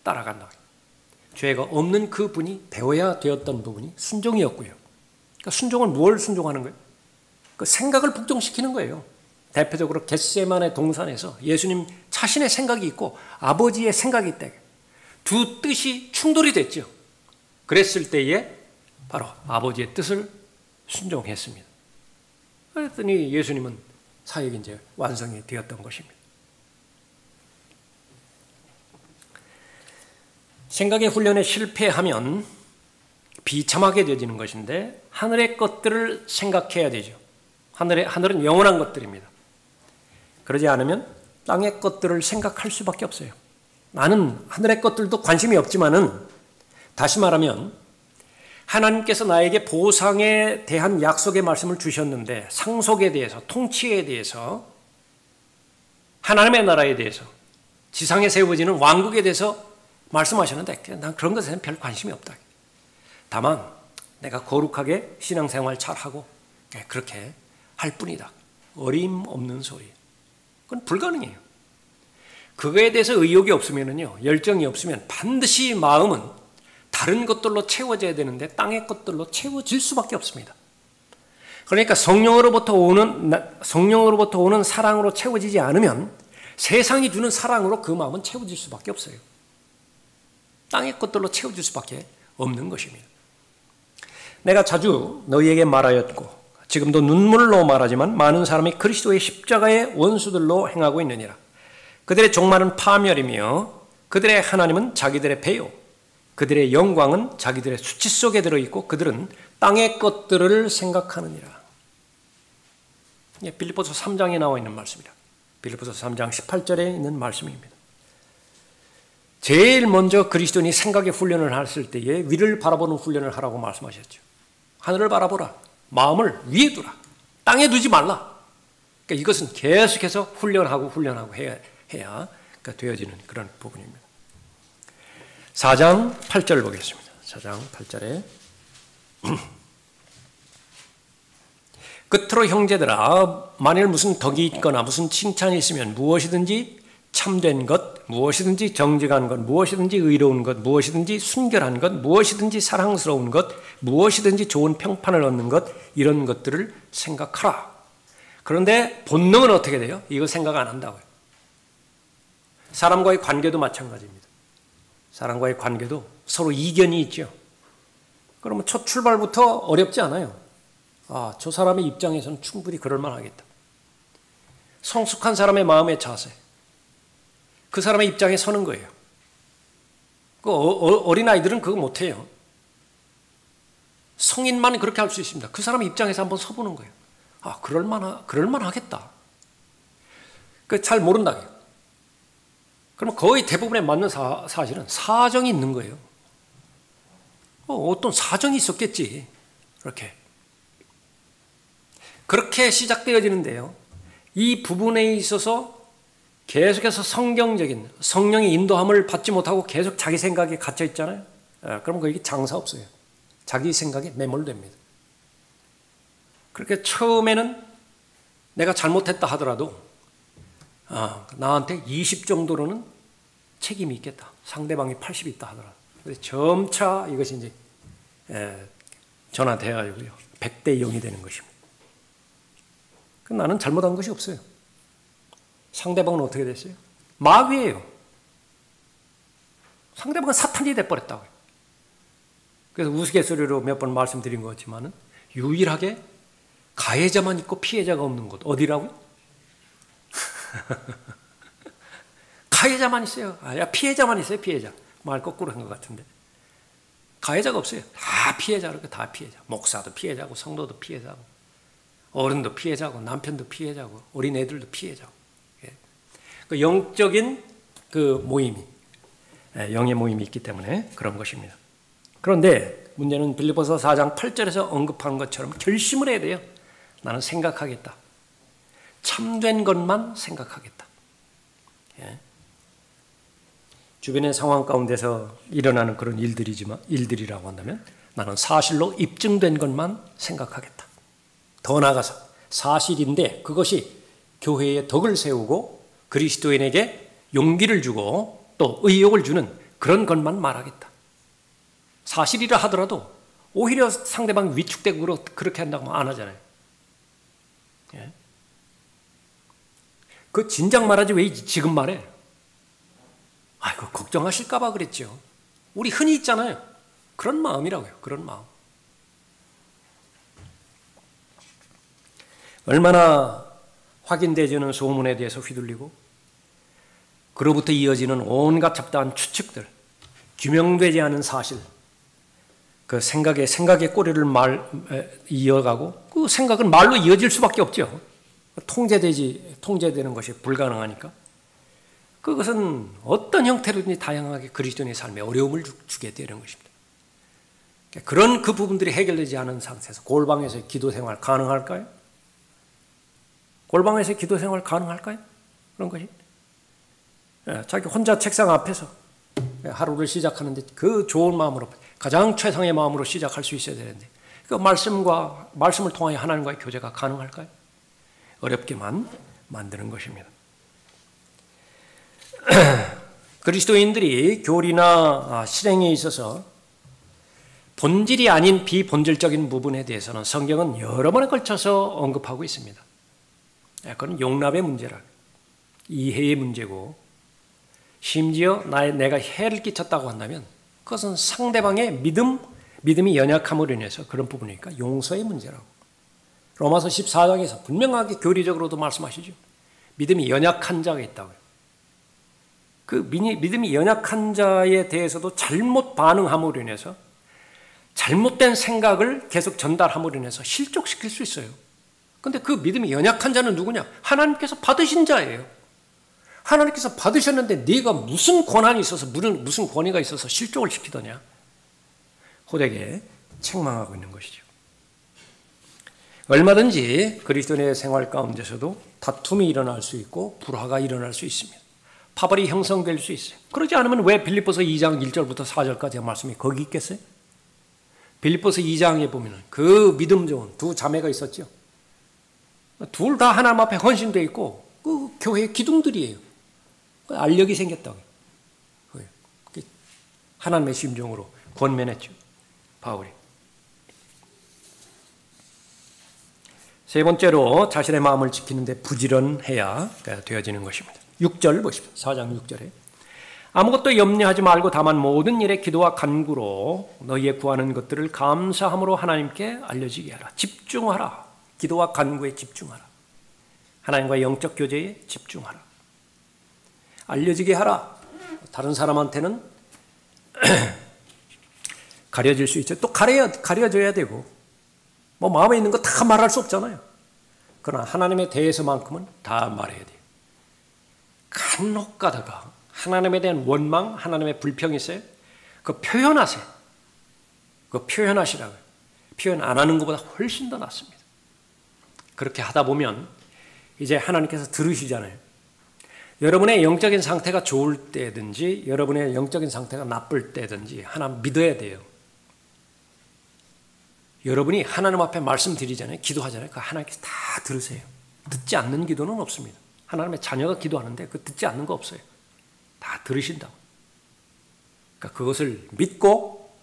S1: 따라간다. 죄가 없는 그 분이 배워야 되었던 부분이 순종이었고요. 그러니까 순종은 무엇을 순종하는 거예요? 그 생각을 복종시키는 거예요. 대표적으로 겟세마네 동산에서 예수님 자신의 생각이 있고 아버지의 생각이 있다. 두 뜻이 충돌이 됐죠. 그랬을 때에 바로 아버지의 뜻을 순종했습니다. 그랬더니 예수님은 사역이 이제 완성이 되었던 것입니다. 생각의 훈련에 실패하면 비참하게 되어지는 것인데 하늘의 것들을 생각해야 되죠. 하늘은 영원한 것들입니다. 그러지 않으면 땅의 것들을 생각할 수밖에 없어요. 나는 하늘의 것들도 관심이 없지만은 다시 말하면 하나님께서 나에게 보상에 대한 약속의 말씀을 주셨는데 상속에 대해서 통치에 대해서 하나님의 나라에 대해서 지상에 세워지는 왕국에 대해서 말씀하셨는데 난 그런 것에는 별 관심이 없다. 다만 내가 거룩하게 신앙생활 잘하고 그렇게 할 뿐이다. 어림없는 소리. 그건 불가능해요. 그거에 대해서 의욕이 없으면요, 열정이 없으면 반드시 마음은 다른 것들로 채워져야 되는데 땅의 것들로 채워질 수밖에 없습니다. 그러니까 성령으로부터 오는 사랑으로 채워지지 않으면 세상이 주는 사랑으로 그 마음은 채워질 수밖에 없어요. 땅의 것들로 채워질 수밖에 없는 것입니다. 내가 자주 너희에게 말하였고 지금도 눈물로 말하지만 많은 사람이 그리스도의 십자가의 원수들로 행하고 있느니라. 그들의 종말은 파멸이며 그들의 하나님은 자기들의 배요 그들의 영광은 자기들의 수치 속에 들어있고 그들은 땅의 것들을 생각하느니라. 빌립보서 3장에 나와 있는 말씀이다. 빌립보서 3장 18절에 있는 말씀입니다. 제일 먼저 그리스도인이 생각의 훈련을 했을 때에 위를 바라보는 훈련을 하라고 말씀하셨죠. 하늘을 바라보라. 마음을 위에 두라. 땅에 두지 말라. 그러니까 이것은 계속해서 훈련하고 해야 되어지는 그런 부분입니다. 4장 8절 보겠습니다. 4장 8절에 끝으로 형제들아 만일 무슨 덕이 있거나 무슨 칭찬이 있으면 무엇이든지 참된 것, 무엇이든지 정직한 것, 무엇이든지 의로운 것, 무엇이든지 순결한 것, 무엇이든지 사랑스러운 것, 무엇이든지 좋은 평판을 얻는 것, 이런 것들을 생각하라. 그런데 본능은 어떻게 돼요? 이거 생각 안 한다고요. 사람과의 관계도 마찬가지입니다. 사람과의 관계도 서로 이견이 있죠. 그러면 첫 출발부터 어렵지 않아요. 저 사람의 입장에서는 충분히 그럴 만하겠다. 성숙한 사람의 마음의 자세. 그 사람의 입장에 서는 거예요. 어린아이들은 그거 못해요. 성인만 그렇게 할 수 있습니다. 그 사람의 입장에서 한번 서보는 거예요. 그럴만하겠다. 잘 모른다고요. 그러면 거의 대부분에 맞는 사실은 사정이 있는 거예요. 어떤 사정이 있었겠지. 그렇게 시작되어지는데요. 이 부분에 있어서 계속해서 성경적인 성령의 인도함을 받지 못하고 계속 자기 생각에 갇혀 있잖아요. 그럼 거기 장사 없어요. 자기 생각에 매몰됩니다. 그렇게 처음에는 내가 잘못했다 하더라도 나한테 20 정도로는 책임이 있겠다. 상대방이 80 있다 하더라도. 점차 이것이 이제 전환되어가지고요. 100대 0이 되는 것입니다. 나는 잘못한 것이 없어요. 상대방은 어떻게 됐어요? 마귀예요. 상대방은 사탄이 돼버렸다고요. 그래서 우스갯소리로 몇 번 말씀드린 것 같지만은 유일하게 가해자만 있고 피해자가 없는 곳 어디라고요? 가해자만 있어요. 피해자만 있어요. 피해자. 말 거꾸로 한 것 같은데. 가해자가 없어요. 다 피해자로 다 피해자. 목사도 피해자고 성도도 피해자고 어른도 피해자고 남편도 피해자고 어린애들도 피해자고. 그 영적인 그 모임이 영의 모임이 있기 때문에 그런 것입니다. 그런데 문제는 빌립보서 4장 8절에서 언급한 것처럼 결심을 해야 돼요. 나는 생각하겠다. 참된 것만 생각하겠다. 주변의 상황 가운데서 일어나는 그런 일들이라고 한다면 나는 사실로 입증된 것만 생각하겠다. 더 나아가서 사실인데 그것이 교회의 덕을 세우고 그리스도인에게 용기를 주고 또 의욕을 주는 그런 것만 말하겠다. 사실이라 하더라도 오히려 상대방이 위축되고 그렇게 한다고 안 하잖아요. 그 진작 말하지 왜 지금 말해? 걱정하실까 봐 그랬죠. 우리 흔히 있잖아요. 그런 마음이라고요. 그런 마음. 얼마나 확인되지 않은 소문에 대해서 휘둘리고 그로부터 이어지는 온갖 잡다한 추측들, 규명되지 않은 사실, 그 생각의 꼬리를 이어가고 그 생각은 말로 이어질 수밖에 없죠. 통제되는 것이 불가능하니까 그것은 어떤 형태로든지 다양하게 그리스도인의 삶에 어려움을 주게 되는 것입니다. 그런 그 부분들이 해결되지 않은 상태에서 골방에서의 기도 생활 가능할까요? 골방에서의 기도 생활 가능할까요? 그런 것이 자기 혼자 책상 앞에서 하루를 시작하는데 그 좋은 마음으로 가장 최상의 마음으로 시작할 수 있어야 되는데 그 말씀을 통하여 하나님과의 교제가 가능할까요? 어렵게만 만드는 것입니다. 그리스도인들이 교리나 실행에 있어서 본질이 아닌 비본질적인 부분에 대해서는 성경은 여러 번에 걸쳐서 언급하고 있습니다. 그건 용납의 문제라, 이해의 문제고 심지어 내가 해를 끼쳤다고 한다면 그것은 상대방의 믿음이 연약함으로 인해서 그런 부분이니까 용서의 문제라고. 로마서 14장에서 분명하게 교리적으로도 말씀하시죠. 믿음이 연약한 자가 있다고요. 그 믿음이 연약한 자에 대해서도 잘못 반응함으로 인해서 잘못된 생각을 계속 전달함으로 인해서 실족시킬 수 있어요. 근데 그 믿음이 연약한 자는 누구냐? 하나님께서 받으신 자예요. 하나님께서 받으셨는데 네가 무슨 권한이 있어서 무슨 권위가 있어서 실족을 시키더냐? 호되게 책망하고 있는 것이죠. 얼마든지 그리스도인의 생활 가운데서도 다툼이 일어날 수 있고 불화가 일어날 수 있습니다. 파벌이 형성될 수 있어요. 그러지 않으면 왜 빌립보서 2장 1절부터 4절까지의 말씀이 거기 있겠어요? 빌립보서 2장에 보면 그 믿음 좋은 두 자매가 있었죠. 둘 다 하나님 앞에 헌신되어 있고 그 교회의 기둥들이에요. 알력이 생겼다고. 하나님의 심정으로 권면했죠. 바울이. 세 번째로 자신의 마음을 지키는데 부지런해야 되어지는 것입니다. 6절 보십시오. 4장 6절에 아무것도 염려하지 말고 다만 모든 일에 기도와 간구로 너희의 구하는 것들을 감사함으로 하나님께 알려지게 하라. 집중하라. 기도와 간구에 집중하라. 하나님과의 영적 교제에 집중하라. 알려지게 하라. 다른 사람한테는 가려질 수 있죠. 또 가려져야 되고 뭐 마음에 있는 거 다 말할 수 없잖아요. 그러나 하나님에 대해서만큼은 다 말해야 돼요. 간혹 가다가 하나님에 대한 원망, 하나님의 불평이 있어요. 그거 표현하세요. 그거 표현하시라고요. 표현 안 하는 것보다 훨씬 더 낫습니다. 그렇게 하다 보면 이제 하나님께서 들으시잖아요. 여러분의 영적인 상태가 좋을 때든지 여러분의 영적인 상태가 나쁠 때든지 하나님 믿어야 돼요. 여러분이 하나님 앞에 말씀드리잖아요. 기도하잖아요. 그 하나님께서 다 들으세요. 듣지 않는 기도는 없습니다. 하나님의 자녀가 기도하는데 그 듣지 않는 거 없어요. 다 들으신다고. 그러니까 그것을 믿고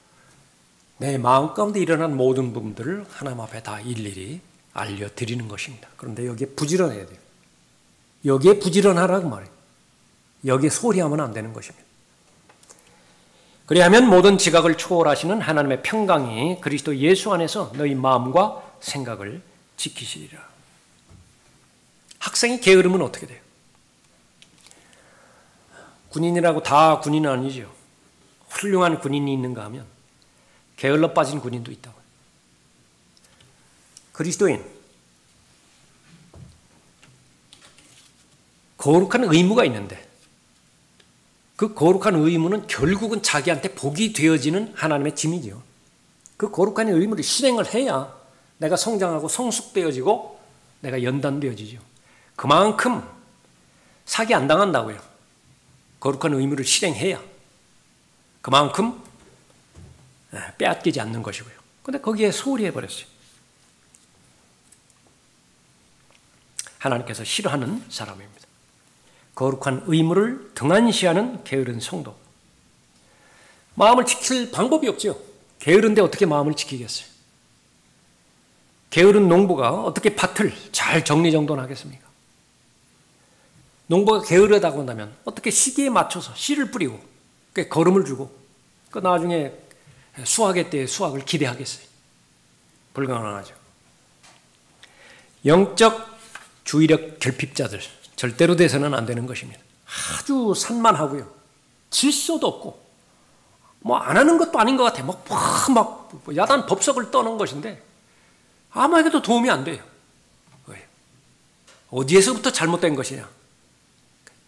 S1: 내 마음 가운데 일어난 모든 부분들을 하나님 앞에 다 일일이 알려드리는 것입니다. 그런데 여기에 부지런해야 돼요. 여기에 부지런하라고 말해요. 여기에 소리하면 안 되는 것입니다. 그리하면 모든 지각을 초월하시는 하나님의 평강이 그리스도 예수 안에서 너희 마음과 생각을 지키시리라. 학생이 게으르면 어떻게 돼요? 군인이라고 다 군인은 아니죠. 훌륭한 군인이 있는가 하면 게을러 빠진 군인도 있다고. 그리스도인 거룩한 의무가 있는데 그 거룩한 의무는 결국은 자기한테 복이 되어지는 하나님의 짐이죠. 그 거룩한 의무를 실행을 해야 내가 성장하고 성숙되어지고 내가 연단되어지죠. 그만큼 사기 안 당한다고요. 거룩한 의무를 실행해야 그만큼 빼앗기지 않는 것이고요. 그런데 거기에 소홀히 해버렸어요. 하나님께서 싫어하는 사람입니다. 거룩한 의무를 등한시하는 게으른 성도. 마음을 지킬 방법이 없죠. 게으른데 어떻게 마음을 지키겠어요? 게으른 농부가 어떻게 밭을 잘 정리정돈하겠습니까? 농부가 게으르다고 한다면 어떻게 시기에 맞춰서 씨를 뿌리고 거름을 주고 그 나중에 수확의 때에 수확을 기대하겠어요? 불가능하죠. 영적 주의력 결핍자들 절대로 돼서는 안 되는 것입니다. 아주 산만하고요. 질서도 없고 뭐 안 하는 것도 아닌 것 같아. 막 야단 법석을 떠는 것인데 아무에게도 도움이 안 돼요. 어디에서부터 잘못된 것이냐?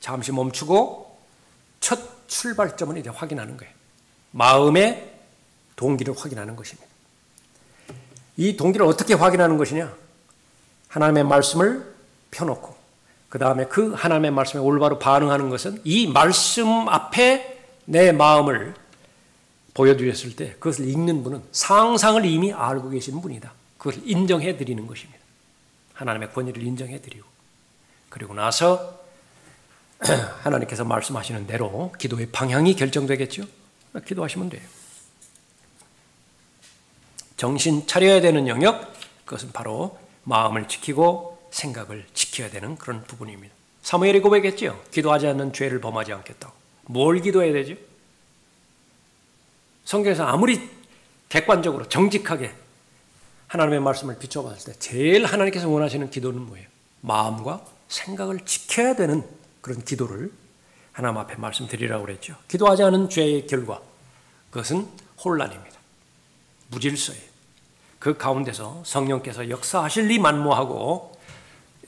S1: 잠시 멈추고 첫 출발점은 이제 확인하는 거예요. 마음의 동기를 확인하는 것입니다. 이 동기를 어떻게 확인하는 것이냐? 하나님의 말씀을 펴놓고 그 다음에 그 하나님의 말씀에 올바로 반응하는 것은 이 말씀 앞에 내 마음을 보여드렸을 때 그것을 읽는 분은 상상을 이미 알고 계신 분이다. 그것을 인정해 드리는 것입니다. 하나님의 권위를 인정해 드리고 그리고 나서 하나님께서 말씀하시는 대로 기도의 방향이 결정되겠죠. 기도하시면 돼요. 정신 차려야 되는 영역, 그것은 바로 마음을 지키고 생각을 지켜야 되는 그런 부분입니다. 사무엘이 고백했죠. 기도하지 않는 죄를 범하지 않겠다고. 뭘 기도해야 되죠? 성경에서 아무리 객관적으로 정직하게 하나님의 말씀을 비춰봤을 때 제일 하나님께서 원하시는 기도는 뭐예요? 마음과 생각을 지켜야 되는 그런 기도를 하나님 앞에 말씀드리라고 그랬죠. 기도하지 않은 죄의 결과, 그것은 혼란입니다. 무질서예요. 그 가운데서 성령께서 역사하실 리 만무하고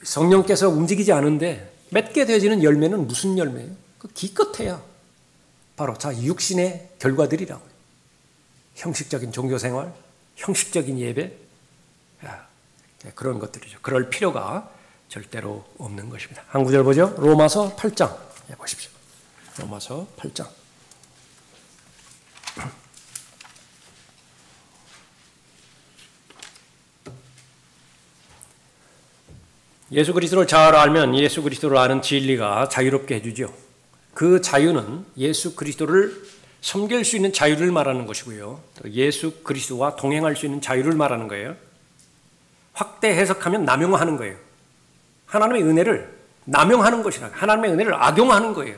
S1: 성령께서 움직이지 않은데 맺게 되어지는 열매는 무슨 열매예요? 그 기껏해야 바로 자 육신의 결과들이라고요. 형식적인 종교생활, 형식적인 예배, 그런 것들이죠. 그럴 필요가 절대로 없는 것입니다. 한 구절 보죠. 로마서 8장 보십시오. 로마서 8장. 예수 그리스도를 잘 알면 예수 그리스도를 아는 진리가 자유롭게 해주죠. 그 자유는 예수 그리스도를 섬길 수 있는 자유를 말하는 것이고요. 또 예수 그리스도와 동행할 수 있는 자유를 말하는 거예요. 확대 해석하면 남용하는 거예요. 하나님의 은혜를 남용하는 것이라, 하나님의 은혜를 악용하는 거예요.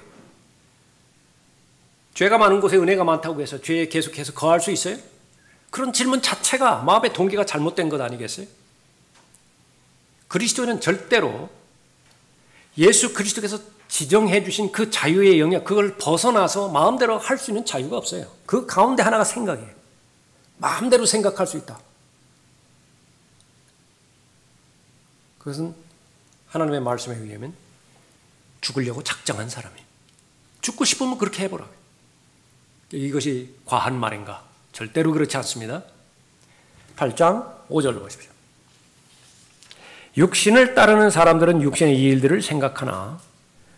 S1: 죄가 많은 곳에 은혜가 많다고 해서 죄에 계속해서 거할 수 있어요? 그런 질문 자체가 마음의 동기가 잘못된 것 아니겠어요? 그리스도는 절대로 예수 그리스도께서 지정해 주신 그 자유의 영역, 그걸 벗어나서 마음대로 할 수 있는 자유가 없어요. 그 가운데 하나가 생각이에요. 마음대로 생각할 수 있다. 그것은 하나님의 말씀에 의하면 죽으려고 작정한 사람이에요. 죽고 싶으면 그렇게 해보라고. 이것이 과한 말인가? 절대로 그렇지 않습니다. 8장 5절로 보십시오. 육신을 따르는 사람들은 육신의 일들을 생각하나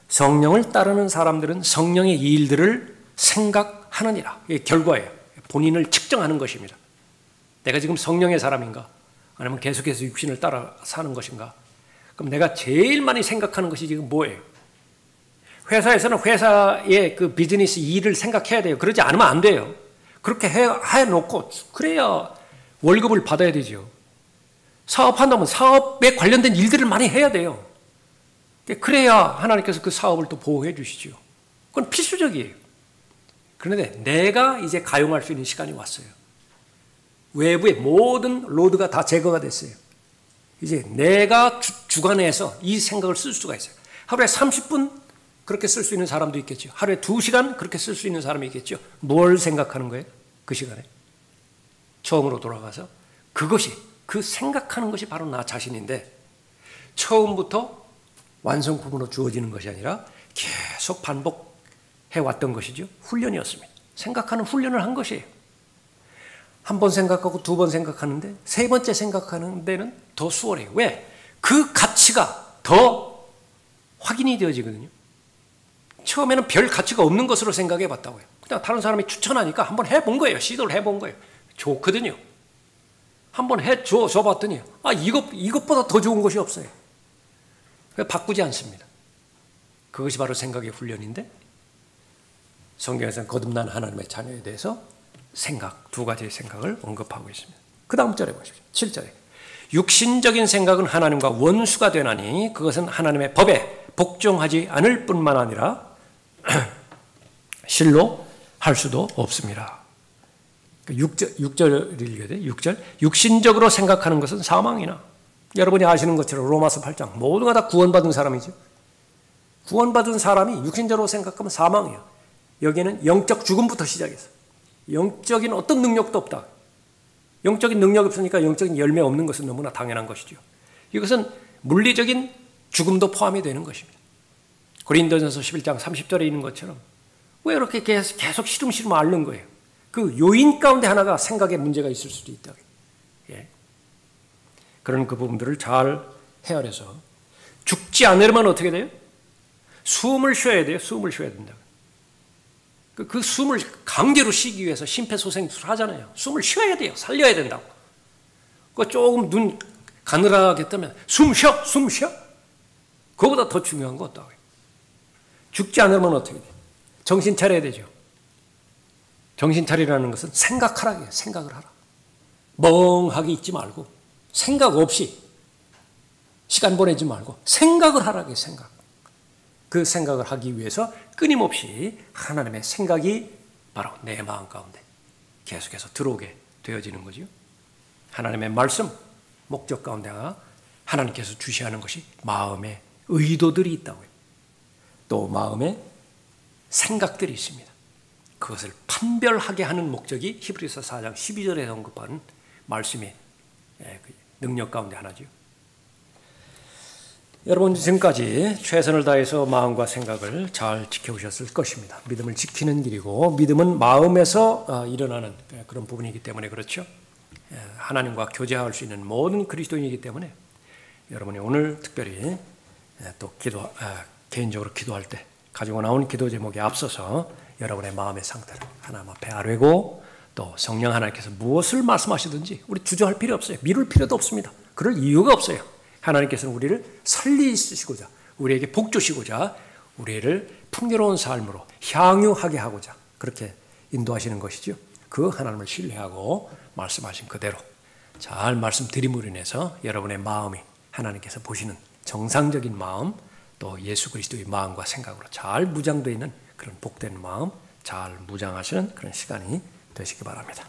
S1: 성령을 따르는 사람들은 성령의 일들을 생각하느니라. 이게 결과예요. 본인을 측정하는 것입니다. 내가 지금 성령의 사람인가? 아니면 계속해서 육신을 따라 사는 것인가? 그럼 내가 제일 많이 생각하는 것이 지금 뭐예요? 회사에서는 회사의 그 비즈니스 일을 생각해야 돼요. 그러지 않으면 안 돼요. 그렇게 해놓고 그래야 월급을 받아야 되죠. 사업한다면 사업에 관련된 일들을 많이 해야 돼요. 그래야 하나님께서 그 사업을 또 보호해 주시죠. 그건 필수적이에요. 그런데 내가 이제 가용할 수 있는 시간이 왔어요. 외부의 모든 로드가 다 제거가 됐어요. 이제 내가 주관해서 이 생각을 쓸 수가 있어요. 하루에 30분 그렇게 쓸 수 있는 사람도 있겠죠. 하루에 2시간 그렇게 쓸 수 있는 사람이 있겠죠. 뭘 생각하는 거예요? 그 시간에. 처음으로 돌아가서 그것이, 그 생각하는 것이 바로 나 자신인데 처음부터 완성품으로 주어지는 것이 아니라 계속 반복해왔던 것이죠. 훈련이었습니다. 생각하는 훈련을 한 것이에요. 한 번 생각하고 2번 생각하는데 3번째 생각하는 데는 더 수월해요. 왜? 그 가치가 더 확인이 되어지거든요. 처음에는 별 가치가 없는 것으로 생각해 봤다고요. 그냥 다른 사람이 추천하니까 한번 해본 거예요. 시도를 해본 거예요. 좋거든요. 한번 줘봤더니 이것보다 더 좋은 것이 없어요. 바꾸지 않습니다. 그것이 바로 생각의 훈련인데 성경에서는 거듭난 하나님의 자녀에 대해서 생각, 2가지의 생각을 언급하고 있습니다. 그 다음 절에 보십시오. 7절에 육신적인 생각은 하나님과 원수가 되나니 그것은 하나님의 법에 복종하지 않을 뿐만 아니라 실로 할 수도 없습니다. 6절을 읽어야 돼요. 6절. 육신적으로 생각하는 것은 사망이나, 여러분이 아시는 것처럼 로마서 8장 모두가 다 구원받은 사람이죠. 구원받은 사람이 육신적으로 생각하면 사망이에요. 여기에는 영적 죽음부터 시작해서 영적인 어떤 능력도 없다. 영적인 능력이 없으니까 영적인 열매 없는 것은 너무나 당연한 것이죠. 이것은 물리적인 죽음도 포함이 되는 것입니다. 고린도전서 11장 30절에 있는 것처럼 왜 이렇게 계속 시름시름 앓는 거예요? 그 요인 가운데 하나가 생각에 문제가 있을 수도 있다. 예. 그런 그 부분들을 잘 헤아려서 죽지 않으려면 어떻게 돼요? 숨을 쉬어야 돼요. 숨을 쉬어야 된다. 그 숨을 강제로 쉬기 위해서 심폐소생술을 하잖아요. 숨을 쉬어야 돼요. 살려야 된다고. 그 조금 눈 가늘하게 뜨면 숨 쉬어. 그거보다 더 중요한 거 없다고요. 죽지 않으면 어떻게 돼요? 정신 차려야 되죠. 정신 차리라는 것은 생각하라고요. 생각을 하라. 멍하게 있지 말고 생각 없이 시간 보내지 말고 생각을 하라고요. 생각. 그 생각을 하기 위해서 끊임없이 하나님의 생각이 바로 내 마음 가운데 계속해서 들어오게 되어지는 거죠. 하나님의 말씀, 목적 가운데가 하나님께서 주시하는 것이 마음의 의도들이 있다고요. 또 마음의 생각들이 있습니다. 그것을 판별하게 하는 목적이 히브리서 4장 12절에 언급하는 말씀이 그 능력 가운데 하나죠. 여러분 지금까지 최선을 다해서 마음과 생각을 잘 지켜오셨을 것입니다. 믿음을 지키는 길이고 믿음은 마음에서 일어나는 그런 부분이기 때문에 그렇죠. 하나님과 교제할 수 있는 모든 그리스도인이기 때문에 여러분이 오늘 특별히 또 개인적으로 기도할 때 가지고 나온 기도 제목에 앞서서 여러분의 마음의 상태를 하나님 앞에 아뢰고 또 성령 하나님께서 무엇을 말씀하시든지 우리 주저할 필요 없어요. 미룰 필요도 없습니다. 그럴 이유가 없어요. 하나님께서는 우리를 살리시고자 우리에게 복 주시고자 우리를 풍요로운 삶으로 향유하게 하고자 그렇게 인도하시는 것이죠. 그 하나님을 신뢰하고 말씀하신 그대로 잘 말씀드림으로 인해서 여러분의 마음이 하나님께서 보시는 정상적인 마음 또 예수 그리스도의 마음과 생각으로 잘 무장되어 있는 그런 복된 마음 잘 무장하시는 그런 시간이 되시기 바랍니다.